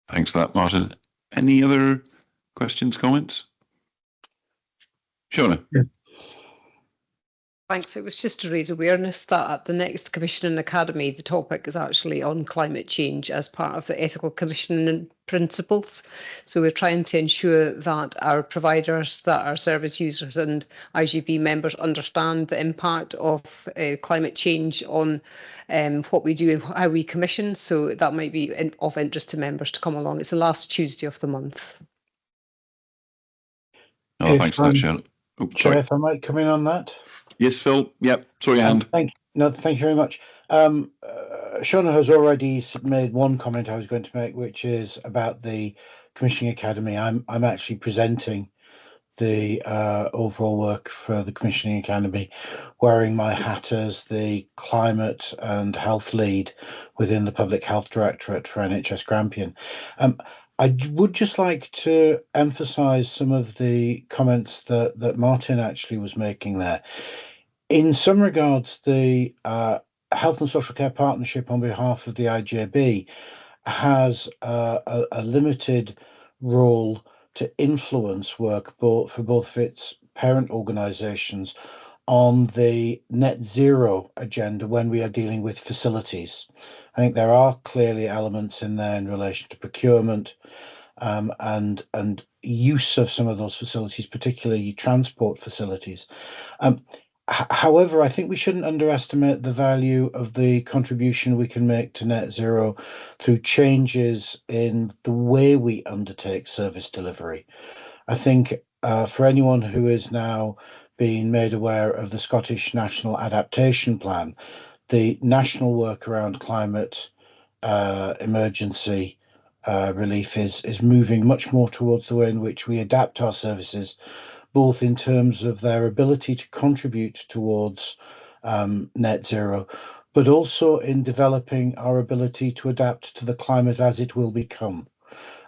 Thanks for that, Martin. Any other questions, comments? Shona. Yeah. Thanks. It was just to raise awareness that at the next Commissioning Academy, the topic is actually on climate change as part of the ethical commissioning principles. So we're trying to ensure that our providers, that our service users and IGB members understand the impact of climate change on what we do and how we commission. So that might be of interest to members to come along. It's the last Tuesday of the month. Oh, thanks for that, Shona. Oh, Chair, if I might come in on that. Yes, Phil. Yep. Sorry, hand. Thank you very much. Shona has already made one comment I was going to make, which is about the Commissioning Academy. I'm actually presenting the overall work for the Commissioning Academy, wearing my hat as the climate and health lead within the Public Health Directorate for NHS Grampian. I would just like to emphasise some of the comments that Martin actually was making there. In some regards, the Health and Social Care Partnership on behalf of the IJB has a limited role to influence work for both of its parent organisations on the net zero agenda when we are dealing with facilities. I think there are clearly elements in there in relation to procurement and use of some of those facilities, particularly transport facilities. However, I think we shouldn't underestimate the value of the contribution we can make to net zero through changes in the way we undertake service delivery. I think for anyone who is now being made aware of the Scottish National Adaptation Plan, the national work around climate emergency relief is moving much more towards the way in which we adapt our services, both in terms of their ability to contribute towards net zero, but also in developing our ability to adapt to the climate as it will become.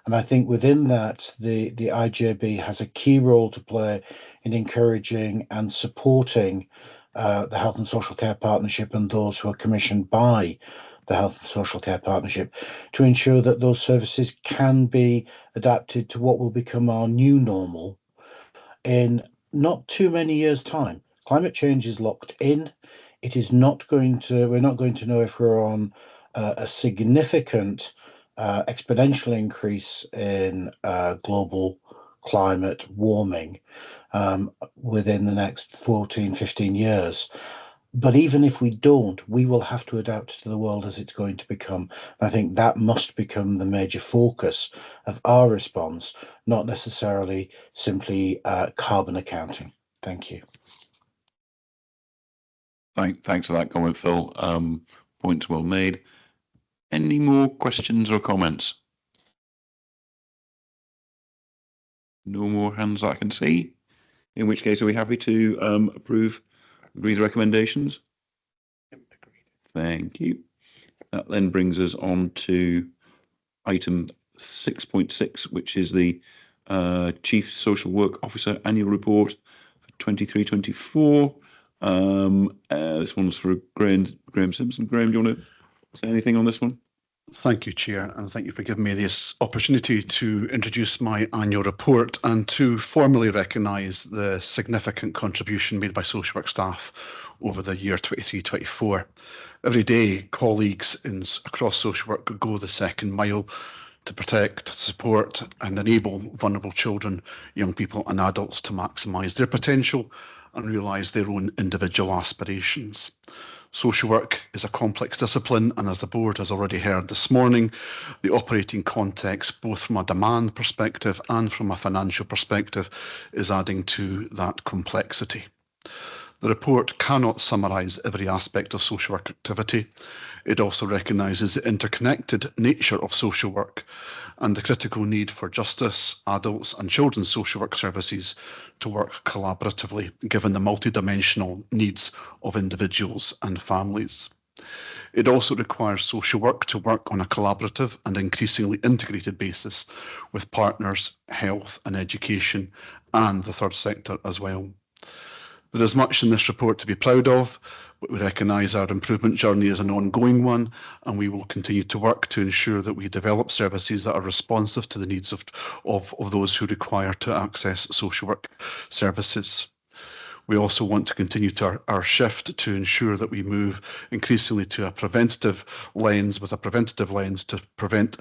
And I think within that, the IJB has a key role to play in encouraging and supporting the Health and Social Care Partnership and those who are commissioned by the Health and Social Care Partnership to ensure that those services can be adapted to what will become our new normal in not too many years' time. Climate change is locked in. It is not going to, we're not going to know if we're on a significant exponential increase in global climate warming within the next 14, 15 years. But even if we don't, we will have to adapt to the world as it's going to become. And I think that must become the major focus of our response, not necessarily simply carbon accounting. Thank you. Thanks for that comment, Phil. Points well made. Any more questions or comments? No more hands that I can see. In which case, are we happy to agree the recommendations? Thank you. That then brings us on to item 6.6, which is the Chief Social Work Officer Annual Report for 23-24. This one's for Graham Simpson. Graham, do you want to say anything on this one? Thank you, Chair, and thank you for giving me this opportunity to introduce my annual report and to formally recognise the significant contribution made by social work staff over the year 23-24. Every day, colleagues across social work go the second mile to protect, support and enable vulnerable children, young people and adults to maximise their potential and realise their own individual aspirations. Social work is a complex discipline, and as the board has already heard this morning, the operating context, both from a demand perspective and from a financial perspective, is adding to that complexity. The report cannot summarise every aspect of social work activity. It also recognises the interconnected nature of social work and the critical need for justice, adults and children's social work services to work collaboratively, given the multidimensional needs of individuals and families. It also requires social work to work on a collaborative and increasingly integrated basis with partners, health and education, and the third sector as well. There is much in this report to be proud of, but we recognise our improvement journey is an ongoing one, and we will continue to work to ensure that we develop services that are responsive to the needs of those who require to access social work services. We also want to continue to our shift to ensure that we move increasingly to a preventative lens, to prevent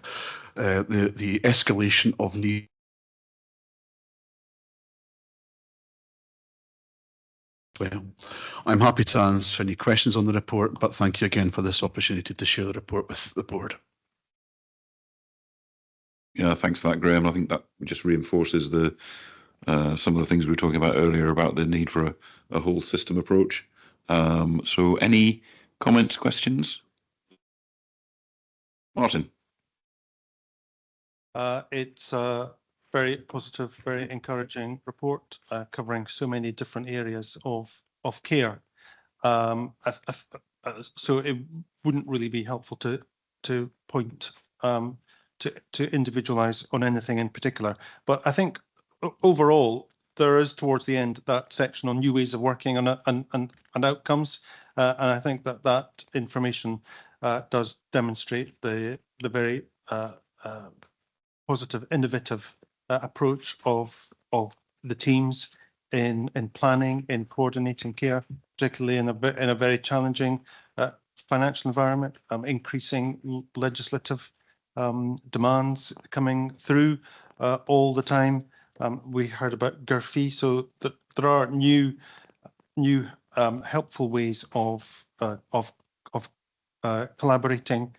the escalation of need. Well, I'm happy to answer any questions on the report, but thank you again for this opportunity to share the report with the board. Yeah, thanks for that, Graham. I think that just reinforces the some of the things we were talking about earlier about the need for a whole system approach. So any comments, questions? Martin. It's a very positive, very encouraging report covering so many different areas of care. So it wouldn't really be helpful to point to individualize on anything in particular. But I think overall, there is towards the end that section on new ways of working and outcomes. And I think that information does demonstrate the very positive, innovative approach of the teams in planning, in coordinating care, particularly in a very challenging financial environment, increasing legislative demands coming through all the time. We heard about GERFI, so that there are new helpful ways of collaborating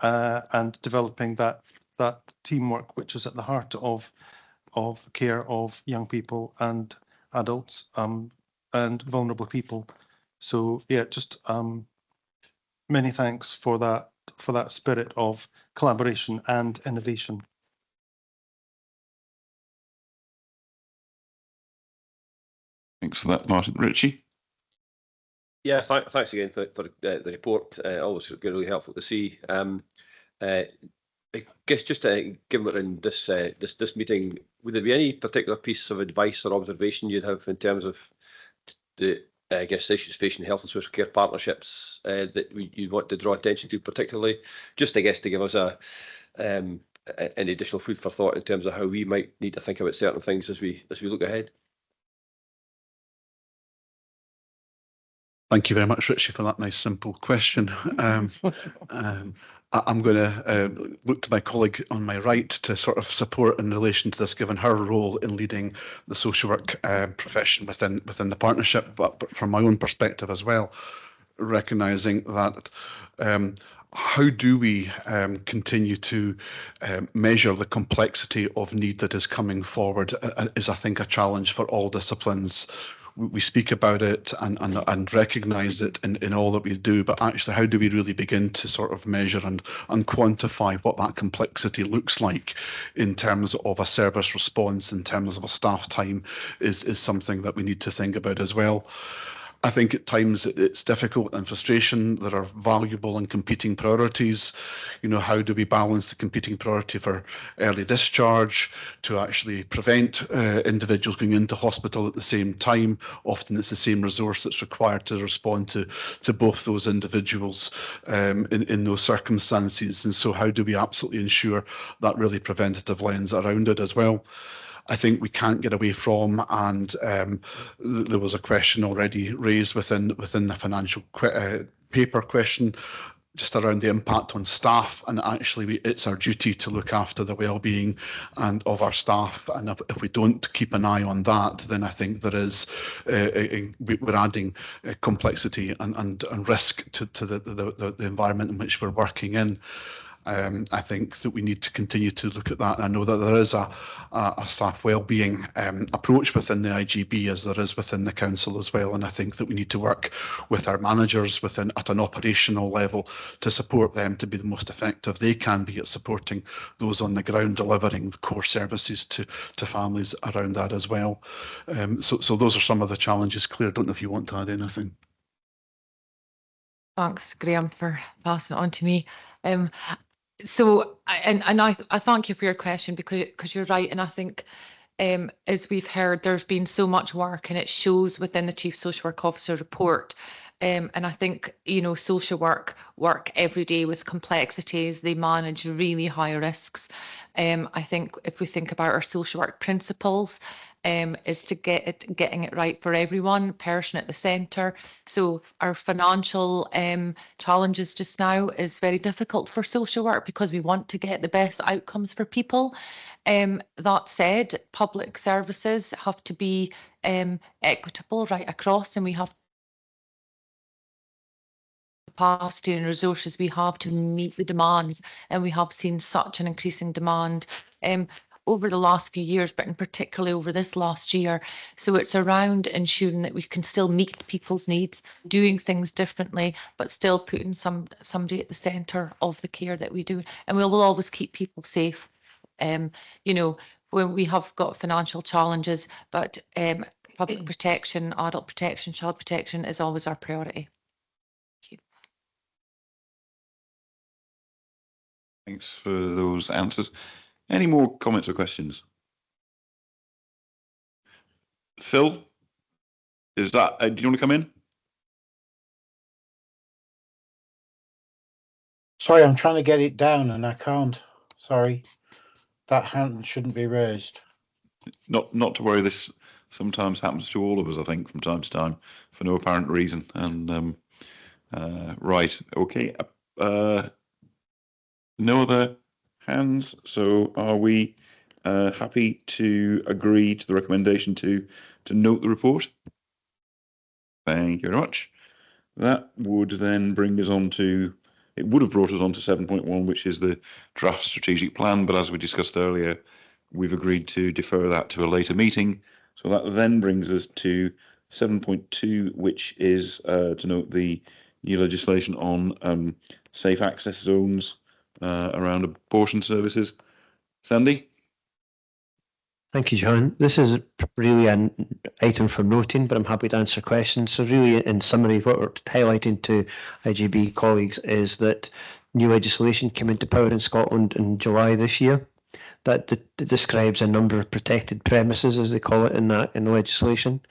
and developing that teamwork, which is at the heart of care of young people and adults and vulnerable people. So yeah, just many thanks for that spirit of collaboration and innovation. Thanks for that, Martin. Richie? Yeah, thanks again for the report. Always really helpful to see. I guess just given we're in this meeting, would there be any particular piece of advice or observation you'd have in terms of the issues facing health and social care partnerships that you want to draw attention to particularly? Just I guess to give us any additional food for thought in terms of how we might need to think about certain things as we look ahead. Thank you very much, Richie, for that nice, simple question. I'm going to look to my colleague on my right to sort of support in relation to this, given her role in leading the social work profession within the partnership, but from my own perspective as well, recognising that how do we continue to measure the complexity of need that is coming forward is, I think, a challenge for all disciplines. We speak about it and recognise it in all that we do, but actually how do we really begin to sort of measure and quantify what that complexity looks like in terms of a service response, in terms of a staff time is something that we need to think about as well. I think at times it's difficult and frustration. There are valuable and competing priorities. You know, how do we balance the competing priority for early discharge to actually prevent individuals going into hospital at the same time? Often it's the same resource that's required to respond to both those individuals in those circumstances. And so how do we absolutely ensure that really preventative lens around it as well? I think we can't get away from, and there was a question already raised within the financial paper question, just around the impact on staff, and actually it's our duty to look after the well-being and of our staff, and if we don't keep an eye on that, then I think there is we're adding complexity and risk to the environment in which we're working in. I think that we need to continue to look at that. And I know that there is a staff wellbeing approach within the IGB as there is within the council as well. And I think that we need to work with our managers at an operational level to support them to be the most effective they can be at supporting those on the ground delivering the core services to families around that as well. So those are some of the challenges. Claire, I don't know if you want to add anything. Thanks, Graham, for passing it on to me. So, I thank you for your question, because you're right, and I think as we've heard, there's been so much work, and it shows within the Chief Social Work Officer report. And I think, you know, social work every day with complexities. They manage really high risks. I think if we think about our social work principles, is to getting it right for everyone, person at the centre. So our financial challenges just now is very difficult for social work, because we want to get the best outcomes for people. That said, public services have to be equitable right across, and we have capacity and resources we have to meet the demands, and we have seen such an increasing demand over the last few years, but in particularly over this last year. So it's around ensuring that we can still meet people's needs, doing things differently, but still putting somebody at the centre of the care that we do, and we will always keep people safe. You know, when we have got financial challenges, but public protection, adult protection, child protection is always our priority. Thanks for those answers. Any more comments or questions? Phil, is that, do you want to come in? Sorry, I'm trying to get it down and I can't. Sorry, that hand shouldn't be raised. Not to worry. This sometimes happens to all of us, I think, from time to time, for no apparent reason. And right, okay. No other hands. So are we happy to agree to the recommendation to note the report? Thank you very much. That would then bring us on to, it would have brought us on to 7.1, which is the draft strategic plan. But as we discussed earlier, we've agreed to defer that to a later meeting. So that then brings us to 7.2, which is to note the new legislation on safe access zones around abortion services. Sandy? Thank you, John. This is really an item for noting, but I'm happy to answer questions. So really, in summary, what we're highlighting to IGB colleagues is that new legislation came into power in Scotland in July this year that describes a number of protected premises, as they call it in the legislation,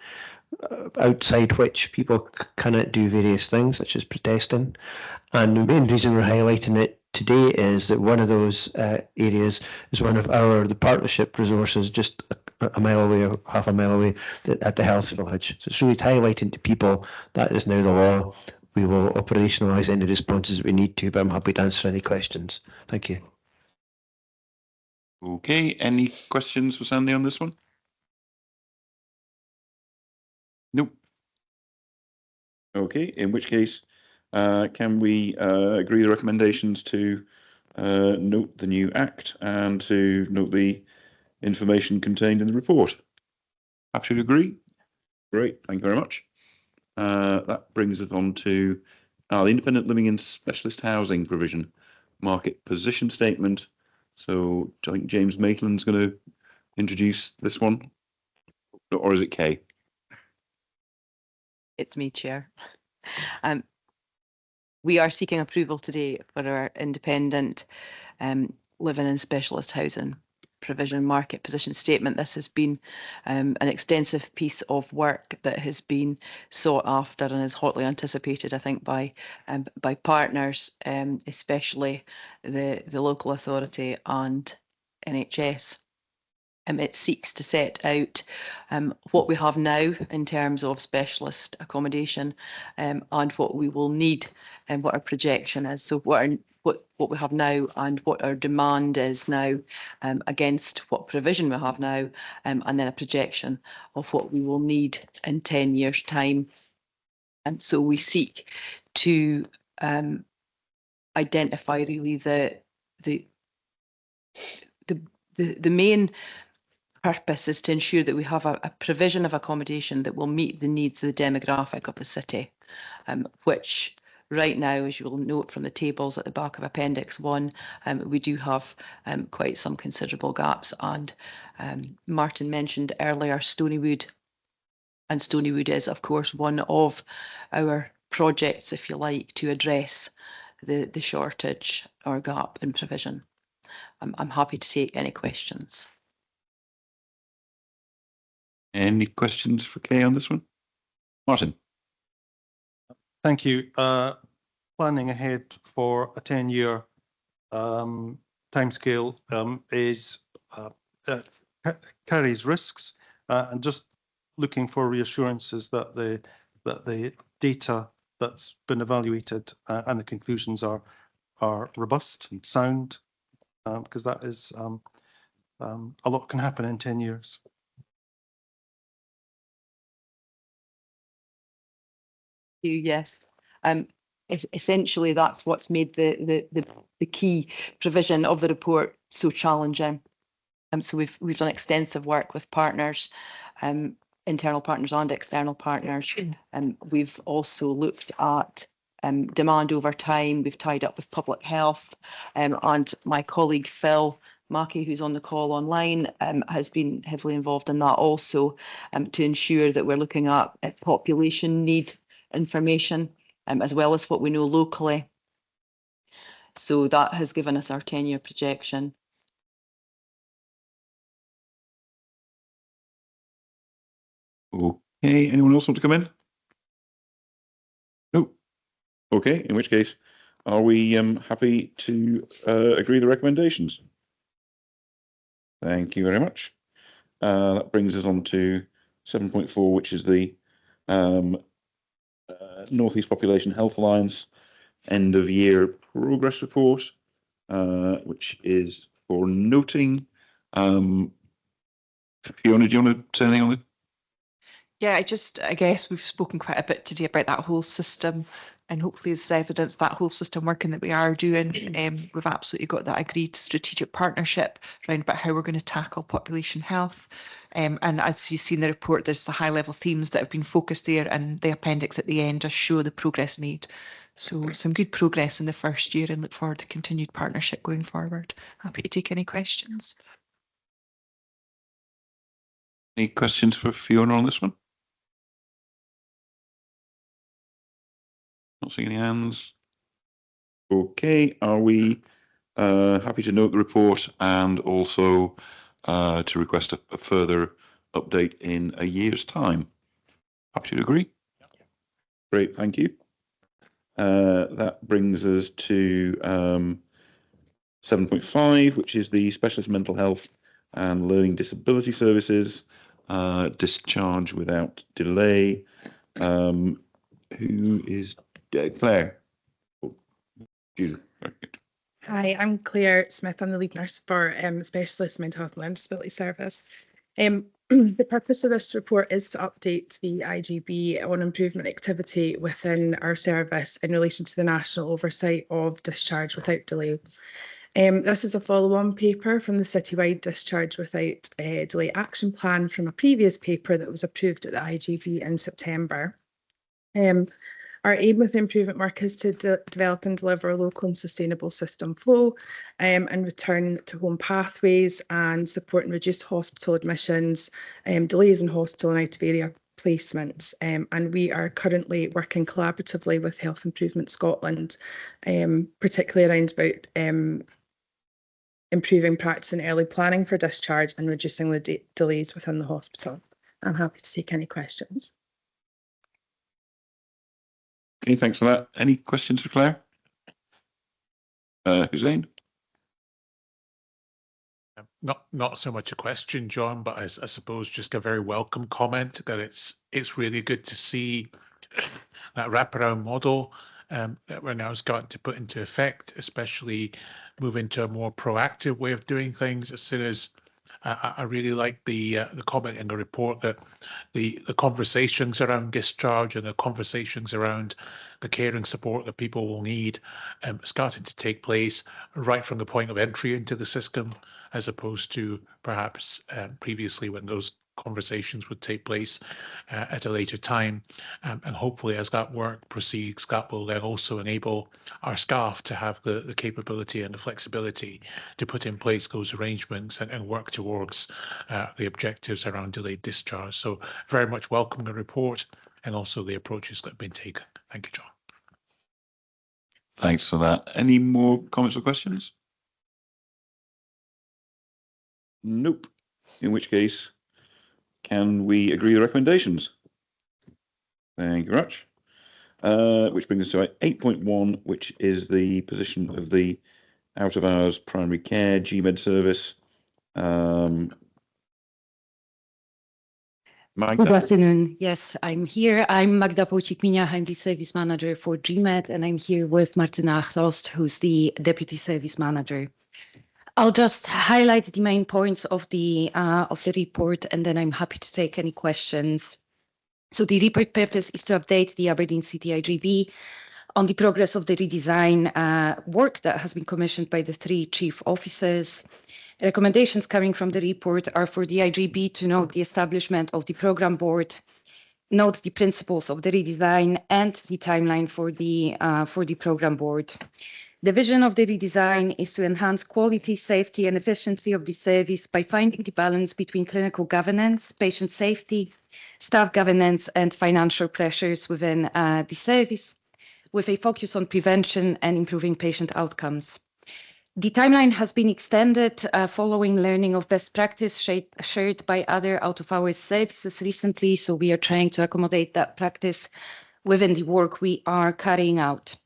outside which people cannot do various things, such as protesting. And the main reason we're highlighting it today is that one of those areas is one of the partnership resources just a mile away or half a mile away at the health village. So it's really highlighting to people that is now the law. We will operationalise any responses that we need to, but I'm happy to answer any questions. Thank you. Okay, any questions for Sandy on this one? Nope. Okay, in which case, can we agree the recommendations to note the new act and to note the information contained in the report? Happy to agree? Great, thank you very much. That brings us on to the independent living and specialist housing provision market position statement. So I think James Maitland's going to introduce this one, or is it Kay? It's me, Chair. We are seeking approval today for our independent living and specialist housing provision market position statement. This has been an extensive piece of work that has been sought after and is hotly anticipated, I think, by partners, especially the local authority and NHS. It seeks to set out what we have now in terms of specialist accommodation and what we will need and what our projection is. So what we have now and what our demand is now against what provision we have now, and then a projection of what we will need in 10 years' time. And so we seek to identify really the main purpose is to ensure that we have a provision of accommodation that will meet the needs of the demographic of the city, which right now, as you will note from the tables at the back of Appendix 1, we do have quite some considerable gaps. And Martin mentioned earlier Stonywood, and Stonywood is, of course, one of our projects, if you like, to address the shortage or gap in provision. I'm happy to take any questions. Any questions for Kay on this one? Martin. Thank you. Planning ahead for a 10-year timescale carries risks, and just looking for reassurances that the data that's been evaluated and the conclusions are robust and sound, because that is a lot can happen in 10 years. Yes. Essentially, that's what's made the key provision of the report so challenging. So we've done extensive work with partners, internal partners and external partners. We've also looked at demand over time. We've tied up with public health, and my colleague Phil Mackey, who's on the call online, has been heavily involved in that also, to ensure that we're looking at population need information, as well as what we know locally. So that has given us our 10-year projection. Okay, anyone else want to come in? No. Okay, in which case, are we happy to agree the recommendations? Thank you very much. That brings us on to 7.4, which is the North East Population Health Alliance end of year progress report, which is for noting. Fiona, do you want to say anything on it? Yeah, I guess we've spoken quite a bit today about that whole system, and hopefully it's evidence that whole system working that we are doing. We've absolutely got that agreed strategic partnership around about how we're going to tackle population health. And as you see in the report, there's the high level themes that have been focused there, and the appendix at the end does show the progress made. So some good progress in the first year, and look forward to continued partnership going forward. Happy to take any questions. Any questions for Fiona on this one? Not seeing any hands. Okay, are we happy to note the report and also to request a further update in a year's time? Happy to agree? Yep. Great, thank you. That brings us to 7.5, which is the Specialist Mental Health and Learning Disability Services, discharge without delay. Who is Claire? You. Hi, I'm Claire Smith. I'm the lead nurse for Specialist Mental Health and Learning Disability Service. The purpose of this report is to update the IGB on improvement activity within our service in relation to the national oversight of discharge without delay. This is a follow-on paper from the Citywide Discharge Without Delay Action Plan from a previous paper that was approved at the IGB in September. Our aim with improvement work is to develop and deliver a local and sustainable system flow, and return to home pathways, and support and reduce hospital admissions, delays in hospital and out of area placements. And we are currently working collaboratively with Health Improvement Scotland, particularly around about improving practice and early planning for discharge and reducing the delays within the hospital. I'm happy to take any questions. Okay, thanks for that. Any questions for Claire? Hussein? Not so much a question, John, but I suppose just a very welcome comment that it's really good to see that wraparound model that we're now starting to put into effect, especially move into a more proactive way of doing things. As soon as I really like the comment in the report that the conversations around discharge and the conversations around the caring support that people will need starting to take place right from the point of entry into the system, as opposed to perhaps previously when those conversations would take place at a later time. And hopefully as that work proceeds, that will then also enable our staff to have the capability and the flexibility to put in place those arrangements and work towards the objectives around delayed discharge. So very much welcome the report and also the approaches that have been taken. Thank you, John. Thanks for that. Any more comments or questions? Nope. In which case, can we agree the recommendations? Thank you very much. Which brings us to 8.1, which is the position of the out of hours primary care GMED service. Magda. Good afternoon. Yes, I'm here. I'm Magda Pocik-Minia. I'm the service manager for GMED, and I'm here with Martyna Chlost, who's the deputy service manager. I'll just highlight the main points of the report, and then I'm happy to take any questions. So the report purpose is to update the Aberdeen City IGB on the progress of the redesign work that has been commissioned by the 3 chief officers. Recommendations coming from the report are for the IGB to note the establishment of the program board, note the principles of the redesign and the timeline for the program board. The vision of the redesign is to enhance quality, safety and efficiency of the service by finding the balance between clinical governance, patient safety, staff governance and financial pressures within the service, with a focus on prevention and improving patient outcomes. The timeline has been extended following learning of best practice shared by other out-of-hours services recently, so we are trying to accommodate that practice within the work we are carrying out.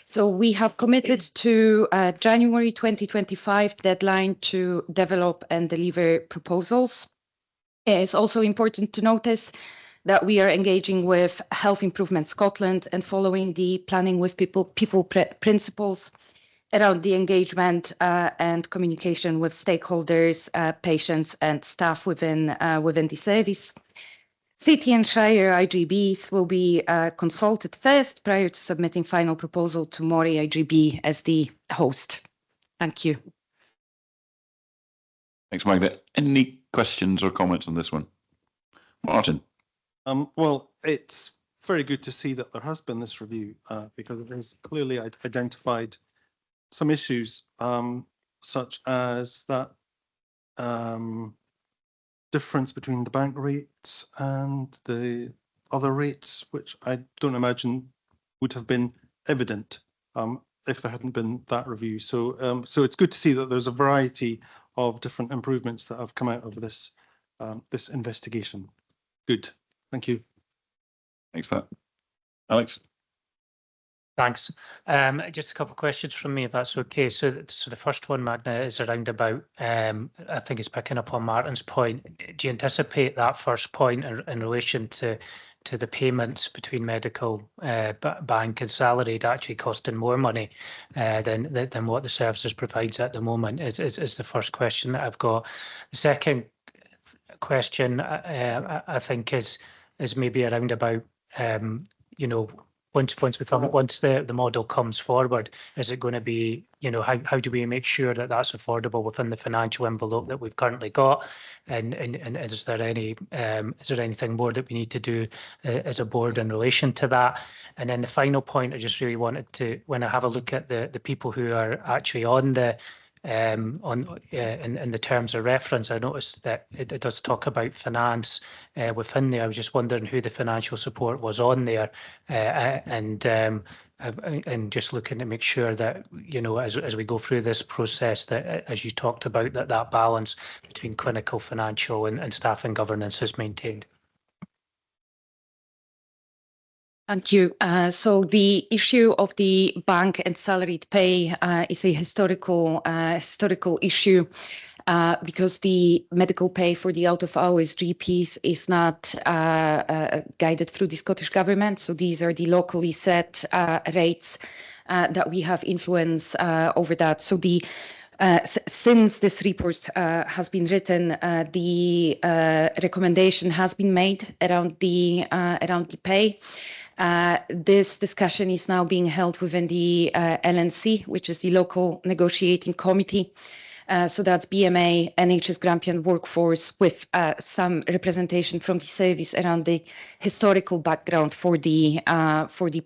So we have committed to January 2025 deadline to develop and deliver proposals. It's also important to notice that we are engaging with Health Improvement Scotland and following the planning with people principles around the engagement and communication with stakeholders, patients and staff within the service. City and Shire IGBs will be consulted first prior to submitting final proposal to Moray IGB as the host. Thank you. Thanks, Magda. Any questions or comments on this one? Martin. Well, it's very good to see that there has been this review because it has clearly identified some issues such as that difference between the bank rates and the other rates, which I don't imagine would have been evident if there hadn't been that review. So so it's good to see that there's a variety of different improvements that have come out of this this investigation. Good. Thank you. Thanks for that. Alex. Thanks. Just a couple of questions from me, if that's okay. So the first one, Magda, is around about, I think it's picking up on Martin's point. Do you anticipate that first point in relation to the payments between medical, bank and salaried actually costing more money than what the services provides at the moment? Is the first question that I've got. The second question, I think, is maybe around about, you know, once the model comes forward, is it going to be, you know, how do we make sure that that's affordable within the financial envelope that we've currently got, and is there anything more that we need to do as a board in relation to that? And then the final point, I just really wanted to, when I have a look at the people who are actually on the in the terms of reference, I noticed that it does talk about finance within there. I was just wondering who the financial support was on there, and just looking to make sure that, you know, as we go through this process, that, as you talked about, that balance between clinical, financial and staff and governance is maintained. Thank you. So the issue of the bank and salaried pay is a historical issue because the medical pay for the out-of-hours GPs is not guided through the Scottish Government. So these are the locally set rates that we have influence over that. So the since this report has been written, the recommendation has been made around the pay. This discussion is now being held within the LNC, which is the local negotiating committee. So that's BMA, NHS Grampian workforce, with some representation from the service around the historical background for the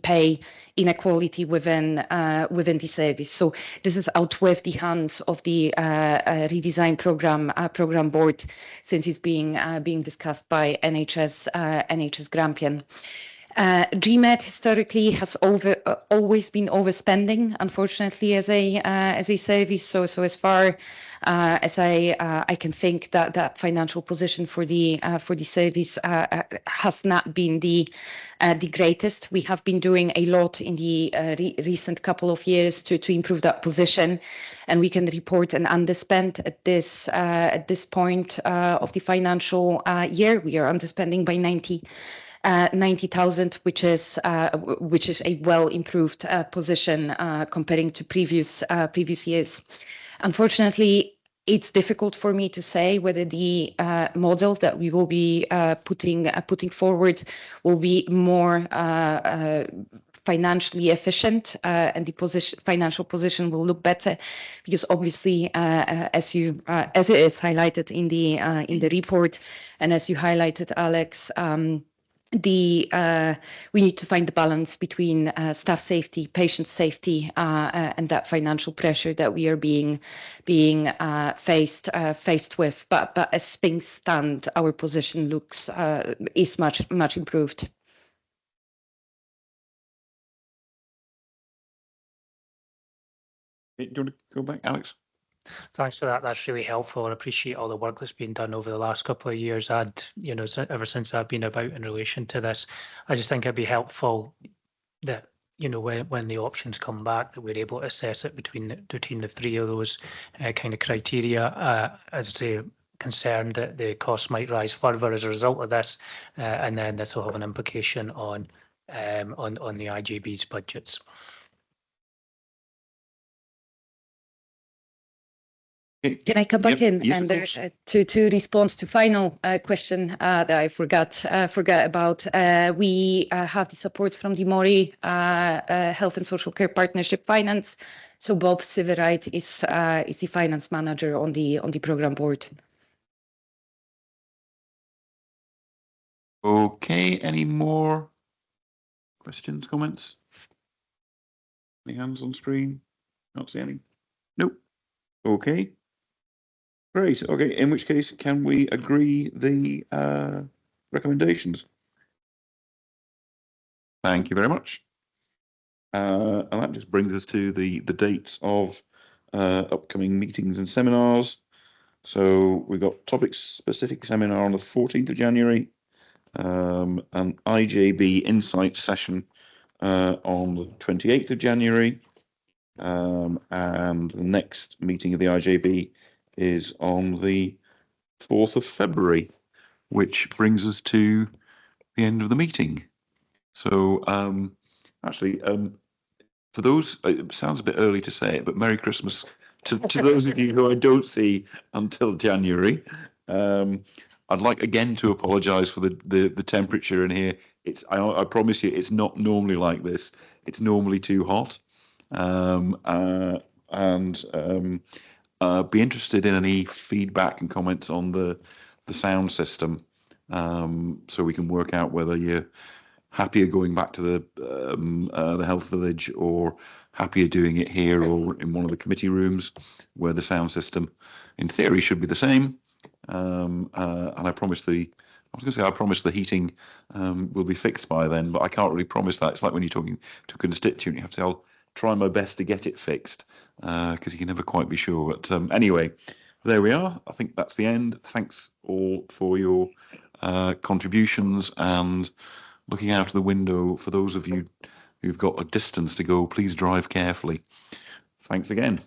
pay inequality within the service. So this is out with the hands of the redesign program board, since it's being discussed by NHS Grampian. GMED historically has always been overspending, unfortunately, as a service. So as far as I can think, that financial position for the service has not been the greatest. We have been doing a lot in the recent couple of years to improve that position, and we can report an underspend at this point of the financial year. We are underspending by 90,000, which is a well improved position comparing to previous years. Unfortunately, it's difficult for me to say whether the model that we will be putting forward will be more financially efficient, and the financial position will look better, because obviously, as it is highlighted in the report, and as you highlighted, Alex, we need to find the balance between staff safety, patient safety, and that financial pressure that we are being faced with. But as things stand, our position is much improved. Do you want to go back, Alex? Thanks for that. That's really helpful. I appreciate all the work that's been done over the last couple of years, and ever since I've been about in relation to this. I just think it'd be helpful that when the options come back, that we're able to assess it between the three of those kind of criteria. As I say, concerned that the costs might rise further as a result of this, and then this will have an implication on the IJB's budgets. Can I come back in and to respond to final question that I forgot about? We have the support from the Mori Health and Social Care Partnership Finance. So Bob Siverite is the finance manager on the program board. Okay, any more questions, comments? Any hands on screen? Not see any. Nope. Okay. Great. Okay. In which case, can we agree the recommendations? Thank you very much. And that just brings us to the dates of upcoming meetings and seminars. So we've got topic-specific seminar on the 14th of January, an IJB Insight session on the 28th of January, and the next meeting of the IJB is on the 4th of February, which brings us to the end of the meeting. So actually, for those, it sounds a bit early to say it, but Merry Christmas to those of you who I don't see until January. I'd like again to apologise for the temperature in here. I promise you, it's not normally like this. It's normally too hot. Be interested in any feedback and comments on the sound system, so we can work out whether you're happier going back to the health village, or happier doing it here or in one of the committee rooms, where the sound system, in theory, should be the same. And I promise the heating will be fixed by then, but I can't really promise that. It's like when you're talking to a constituent, you have to say, I'll try my best to get it fixed, because you can never quite be sure. But anyway, there we are. I think that's the end. Thanks all for your contributions, and looking out of the window, for those of you who've got a distance to go, please drive carefully. Thanks again.